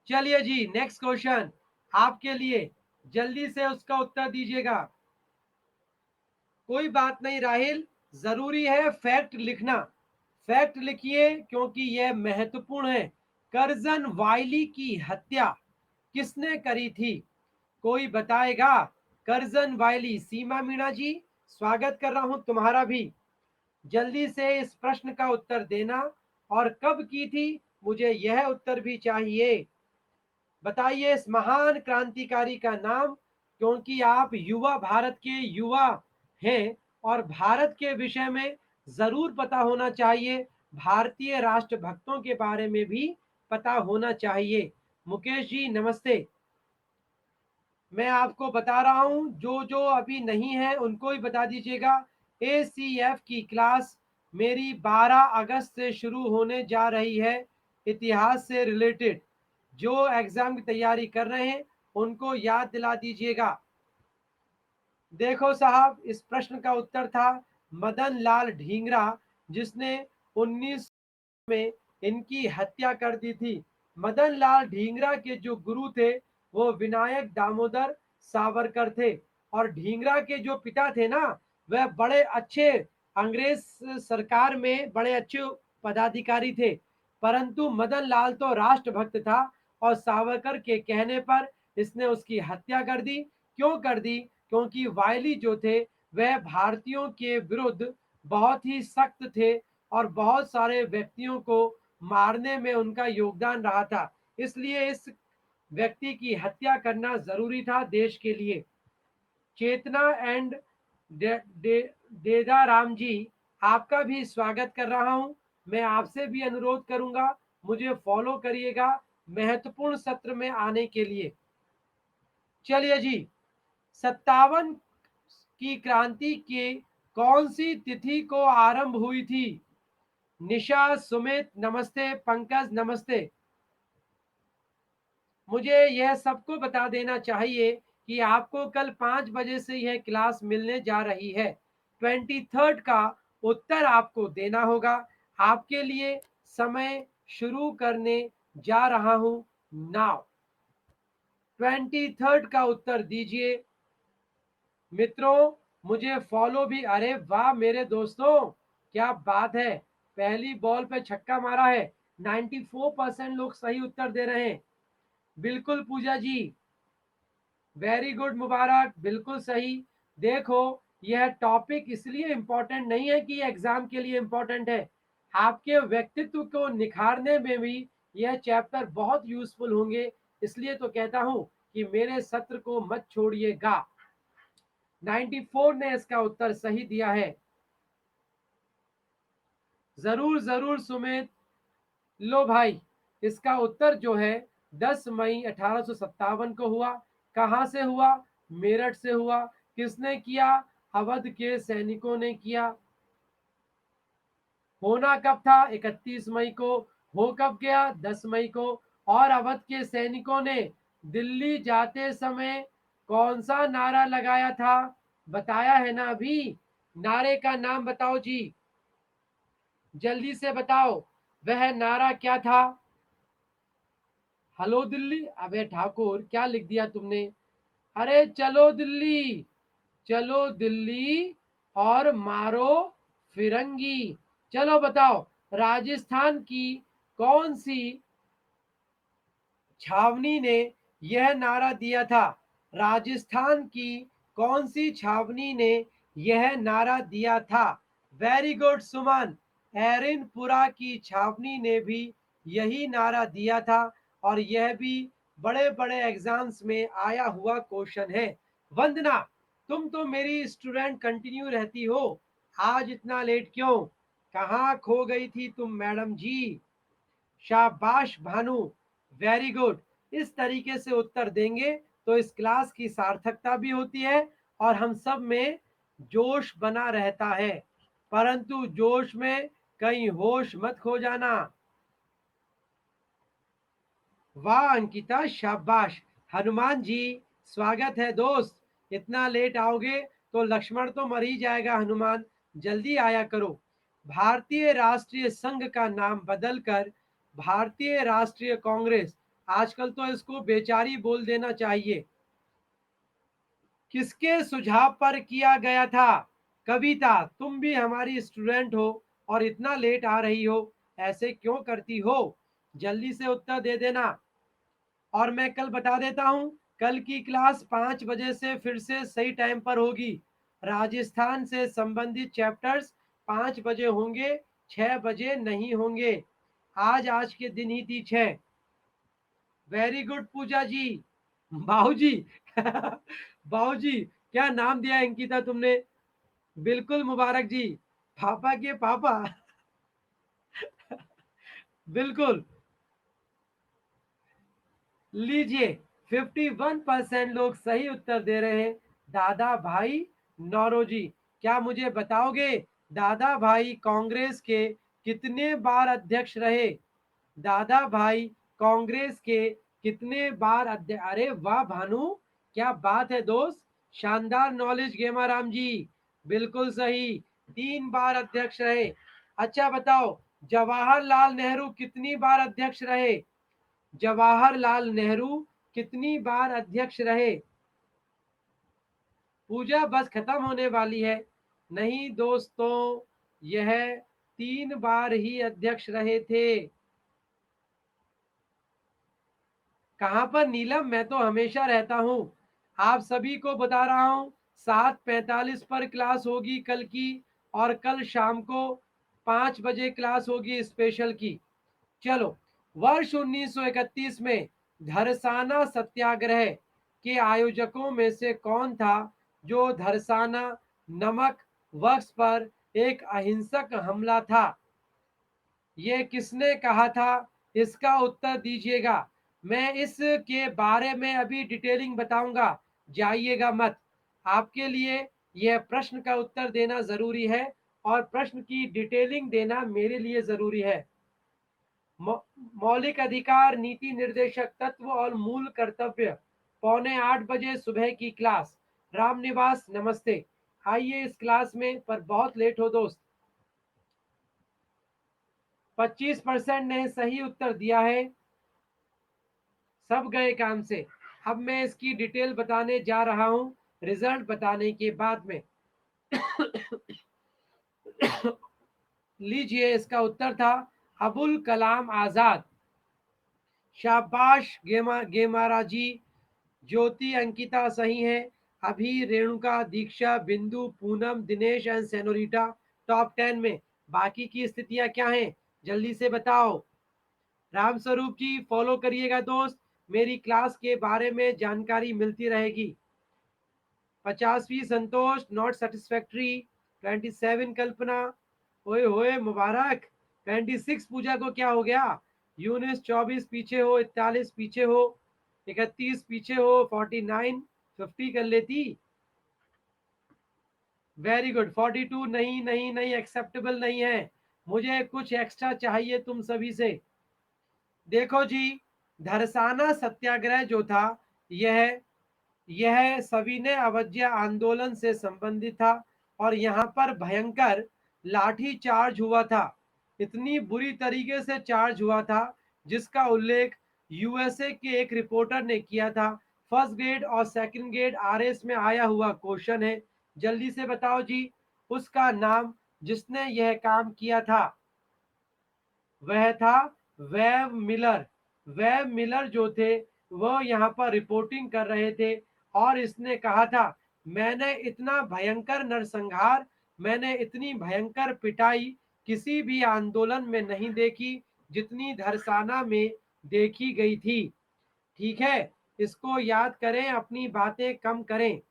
चलिए जी, नेक्स्ट क्वेश्चन आपके लिए। जल्दी से उसका उत्तर दीजिएगा। कोई बात नहीं राहिल, जरूरी है फैक्ट लिखना। फैक्ट लिखिए क्योंकि यह महत्वपूर्ण है। करजन वायली की हत्या किसने करी थी? कोई बताएगा? करजन वायली। सीमा मीणा जी, स्वागत कर रहा हूं तुम्हारा भी। जल्दी से इस प्रश्न का उत्तर देना। और कब की थी, मुझे यह उत्तर भी चाहिए। बताइए इस महान क्रांतिकारी का नाम, क्योंकि आप युवा भारत के युवा हैं और भारत के विषय में जरूर पता होना चाहिए। भारतीय राष्ट्रभक्तों के बारे में भी पता होना चाहिए। मुकेश जी नमस्ते। मैं आपको बता रहा हूं, जो जो अभी नहीं है उनको ही बता दीजिएगा। ACF की क्लास मेरी 12 अगस्त से शुरू होने जा रही है। इतिहास से रिलेटेड जो एग्जाम की तैयारी कर रहे हैं उनको याद दिला दीजिएगा। देखो साहब, इस प्रश्न का उत्तर था मदन लाल ढींगरा, जिसने 19 में इनकी हत्या कर दी थी। मदन लाल ढींगरा के जो गुरु थे वो विनायक दामोदर सावरकर थे। और ढींगरा के जो पिता थे ना, वह बड़े अच्छे अंग्रेज सरकार में बड़े अच्छे पदाधिकारी थे। परंतु मदन लाल तो राष्ट्रभक्त था और सावरकर के कहने पर इसने उसकी हत्या कर दी। क्यों कर दी? क्योंकि वायली जो थे वह भारतीयों के विरुद्ध बहुत ही सख्त थे और बहुत सारे व्यक्तियों को मारने में उनका योगदान रहा था। इसलिए इस व्यक्ति की हत्या करना जरूरी था देश के लिए। चेतना एंड देदा राम जी, आपका भी स्वागत कर रहा हूं। मैं आपसे भी अनुरोध करूंगा, मुझे फॉलो करिएगा महत्वपूर्ण सत्र में आने के लिए। चलिए जी, 57 की क्रांति के कौन सी तिथि को आरंभ हुई थी? निशा, सुमित नमस्ते, पंकज नमस्ते। मुझे यह सबको बता देना चाहिए कि आपको कल 5 बजे से यह क्लास मिलने जा रही है। 23rd का उत्तर आपको देना होगा। आपके लिए समय शुरू करने जा रहा हूं नाउ। 23rd का उत्तर दीजिए मित्रों। मुझे फॉलो भी, अरे वाह मेरे दोस्तों, क्या बात है, पहली बॉल पे छक्का मारा है। 94% लोग सही उत्तर दे रहे हैं। बिल्कुल पूजा जी, वेरी गुड मुबारक, बिल्कुल सही। देखो, यह टॉपिक इसलिए इंपॉर्टेंट नहीं है कि एग्जाम के लिए इंपॉर्टेंट है, आपके व्यक्तित्व को निखारने में भी यह चैप्टर बहुत यूजफुल होंगे। इसलिए तो कहता हूं कि मेरे सत्र को मत छोड़िएगा। 94 ने इसका उत्तर सही दिया है। जरूर जरूर सुमित। लो भाई, इसका उत्तर जो है 10 मई 1857 को हुआ। कहां से हुआ? मेरठ से हुआ। किसने किया? अवध के सैनिकों ने किया। होना कब था? 31 मई को। हो कब गया? 10 मई को। और अवध के सैनिकों ने दिल्ली जाते समय कौन सा नारा लगाया था? बताया है ना अभी। नारे का नाम बताओ जी, जल्दी से बताओ, वह नारा क्या था? हेलो दिल्ली, अबे ठाकुर क्या लिख दिया तुमने? अरे चलो दिल्ली, चलो दिल्ली और मारो फिरंगी। चलो बताओ, राजस्थान की कौन सी छावनी ने यह नारा दिया था? राजस्थान की कौन सी छावनी ने यह नारा दिया था? वेरी गुड सुमन, एरिनपुरा की छावनी ने भी यही नारा दिया था। और यह भी बड़े बड़े एग्जाम्स में आया हुआ क्वेश्चन है। वंदना, तुम तो मेरी स्टूडेंट कंटिन्यू रहती हो, आज इतना लेट क्यों? कहाँ खो गई थी तुम मैडम जी? शाबाश भानु, वेरी गुड। इस तरीके से उत्तर देंगे तो इस क्लास की सार्थकता भी होती है और हम सब में जोश बना रहता है। परंतु जोश में कहीं होश मत खो जाना। वाह अंकिता, शाबाश। हनुमान जी, स्वागत है दोस्त। इतना लेट आओगे तो लक्ष्मण तो मर ही जाएगा। हनुमान, जल्दी आया करो। भारतीय राष्ट्रीय संघ का नाम बदलकर भारतीय राष्ट्रीय कांग्रेस, आजकल तो इसको बेचारी बोल देना चाहिए, किसके सुझाव पर किया गया था? कविता, तुम भी हमारी स्टूडेंट हो और इतना लेट आ रही हो, ऐसे क्यों करती हो? जल्दी से उत्तर दे देना। और मैं कल बता देता हूं, कल की क्लास 5 बजे से फिर से सही टाइम पर होगी। राजस्थान से संबंधित चैप्टर्स 5 बजे होंगे, 6 बजे नहीं होंगे। आज के दिन ही थी 6। वेरी गुड पूजा जी। बाबूजी बाबूजी, क्या नाम दिया अंकिता तुमने? बिल्कुल मुबारक जी, पापा के पापा बिल्कुल। लीजिए, 51% लोग सही उत्तर दे रहे हैं। दादा भाई नौरोजी, क्या मुझे बताओगे दादा भाई कांग्रेस के कितने बार अध्यक्ष रहे? दादा भाई कांग्रेस के कितने बार अध्यक्ष? अरे वाह भानु, क्या बात है दोस्त, शानदार नॉलेज गेमाराम जी, बिल्कुल सही, 3 बार अध्यक्ष रहे। अच्छा बताओ, जवाहरलाल नेहरू कितनी बार अध्यक्ष रहे? जवाहरलाल नेहरू कितनी बार अध्यक्ष रहे? पूजा बस खत्म होने वाली है। नहीं दोस्तों, यह 3 बार ही अध्यक्ष रहे थे। कहां पर नीलम, मैं तो हमेशा रहता हूं। आप सभी को बता रहा हूं, 7:45 पर क्लास होगी कल की। और कल शाम को 5 बजे क्लास होगी स्पेशल की। चलो, वर्ष 1931 में धरसाना सत्याग्रह के आयोजकों में से कौन था जो धरसाना नमक वर्क्स पर एक अहिंसक हमला था? ये किसने कहा था? इसका उत्तर दीजिएगा। मैं इसके बारे में अभी डिटेलिंग बताऊंगा, जाइएगा मत। आपके लिए यह प्रश्न का उत्तर देना जरूरी है और प्रश्न की डिटेलिंग देना मेरे लिए जरूरी है। मौलिक अधिकार, नीति निर्देशक तत्व और मूल कर्तव्य, 7:45 सुबह की क्लास। रामनिवास नमस्ते, आइए इस क्लास में, पर बहुत लेट हो दोस्त। 25% ने सही उत्तर दिया है, सब गए काम से। अब मैं इसकी डिटेल बताने जा रहा हूं रिजल्ट बताने के बाद में। लीजिए, इसका उत्तर था अबुल कलाम आजाद। शाबाश गेमारा जी। ज्योति अंकिता सही है। अभी रेणुका, दीक्षा, बिंदु, Poonam, Dinesh and senorita top 10 में। बाकी की स्थितियां क्या हैं जल्दी से बताओ। राम स्वरूप जी फॉलो करिएगा दोस्त, मेरी क्लास के बारे में जानकारी मिलती रहेगी। 50वीं संतोष, नॉट सेटिस्फैक्ट्री। 27 कल्पना, ओए होए मुबारक। 26 पूजा को क्या हो गया। यूनिस 24 पीछे हो, 41 पीछे हो, 31 पीछे हो, 49, 50 कर लेती। Very good. 42 नहीं नहीं नहीं, एक्सेप्टेबल नहीं है, मुझे कुछ एक्स्ट्रा चाहिए तुम सभी से। देखो जी, धरसाना सत्याग्रह जो था, यह सविनय अवज्ञा आंदोलन से संबंधित था और यहाँ पर भयंकर लाठी चार्ज हुआ था। इतनी बुरी तरीके से चार्ज हुआ था जिसका उल्लेख यूएसए के एक रिपोर्टर ने किया था। फर्स्ट ग्रेड और सेकंड ग्रेड आरएस में आया हुआ क्वेश्चन है, जल्दी से बताओ जी उसका नाम जिसने यह काम किया था। वह था वेव मिलर। वेव मिलर जो थे वो यहाँ पर रिपोर्टिंग कर रहे थे और इसने कहा था, मैंने इतना भयंकर नरसंहार, मैंने इतनी भयंकर पिटाई किसी भी आंदोलन में नहीं देखी जितनी धरसाना में देखी गई थी। ठीक है, इसको याद करें, अपनी बातें कम करें।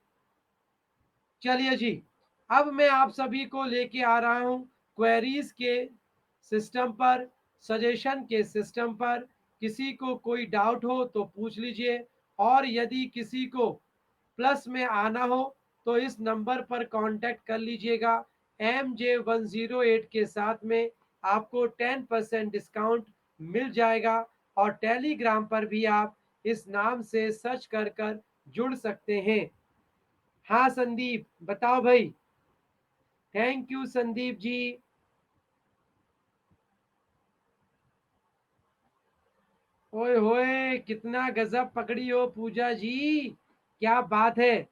चलिए जी, अब मैं आप सभी को लेके आ रहा हूं क्वेरीज के सिस्टम पर, सजेशन के सिस्टम पर। किसी को कोई डाउट हो तो पूछ लीजिए, और यदि किसी को प्लस में आना हो तो इस नंबर पर कांटेक्ट कर लीजिएगा। MJ108 के साथ में आपको 10% डिस्काउंट मिल जाएगा और टेलीग्राम पर भी आप इस नाम से सर्च कर जुड़ सकते हैं। हाँ संदीप, बताओ भाई। Thank you Sandeep ji. ओए होए, कितना गजब पकड़ी हो पूजा जी, क्या बात है।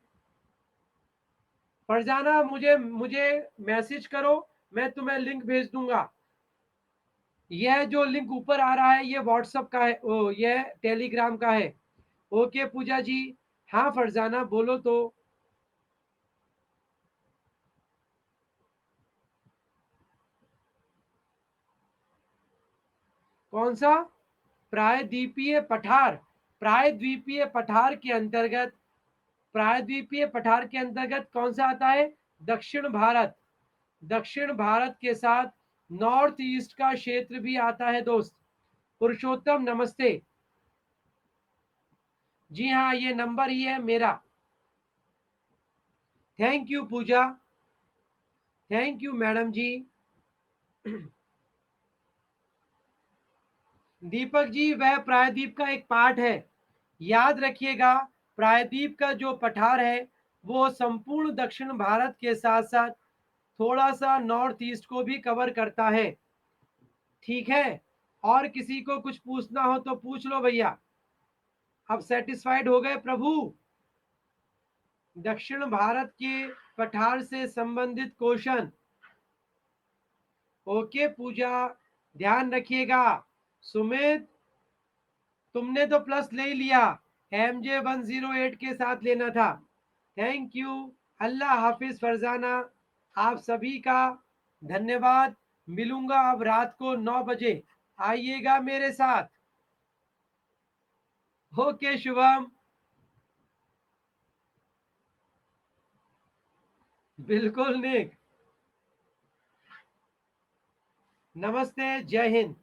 फरजाना, मुझे मुझे मैसेज करो, मैं तुम्हें लिंक भेज दूंगा। यह जो लिंक ऊपर आ रहा है ये व्हाट्सएप का है, ओ यह टेलीग्राम का है। ओके पूजा जी। हाँ फरजाना बोलो तो। कौन सा। प्रायद्वीपीय पठार। प्रायद्वीपीय पठार के अंतर्गत, प्रायद्वीपीय पठार के अंतर्गत कौन सा आता है। दक्षिण भारत। दक्षिण भारत के साथ नॉर्थ ईस्ट का क्षेत्र भी आता है दोस्त। पुरुषोत्तम नमस्ते। जी हाँ, ये नंबर ही है मेरा। Thank you Pooja. Thank you madam ji. Deepak ji, वह प्रायद्वीप का एक पार्ट है, याद रखिएगा। प्रायद्वीप का जो पठार है वो संपूर्ण दक्षिण भारत के साथ साथ थोड़ा सा नॉर्थ ईस्ट को भी कवर करता है। ठीक है, और किसी को कुछ पूछना हो तो पूछ लो भैया। अब सेटिस्फाइड हो गए प्रभु। दक्षिण भारत के पठार से संबंधित क्वेश्चन। ओके पूजा, ध्यान रखिएगा। सुमित, तुमने तो प्लस ले ही लिया, MJ108 के साथ लेना था। Thank you. अल्लाह हाफिज फरजाना, आप सभी का धन्यवाद। मिलूंगा अब रात को 9 बजे, आइएगा मेरे साथ। ओके शुभम। बिल्कुल निक। नमस्ते, जय हिंद।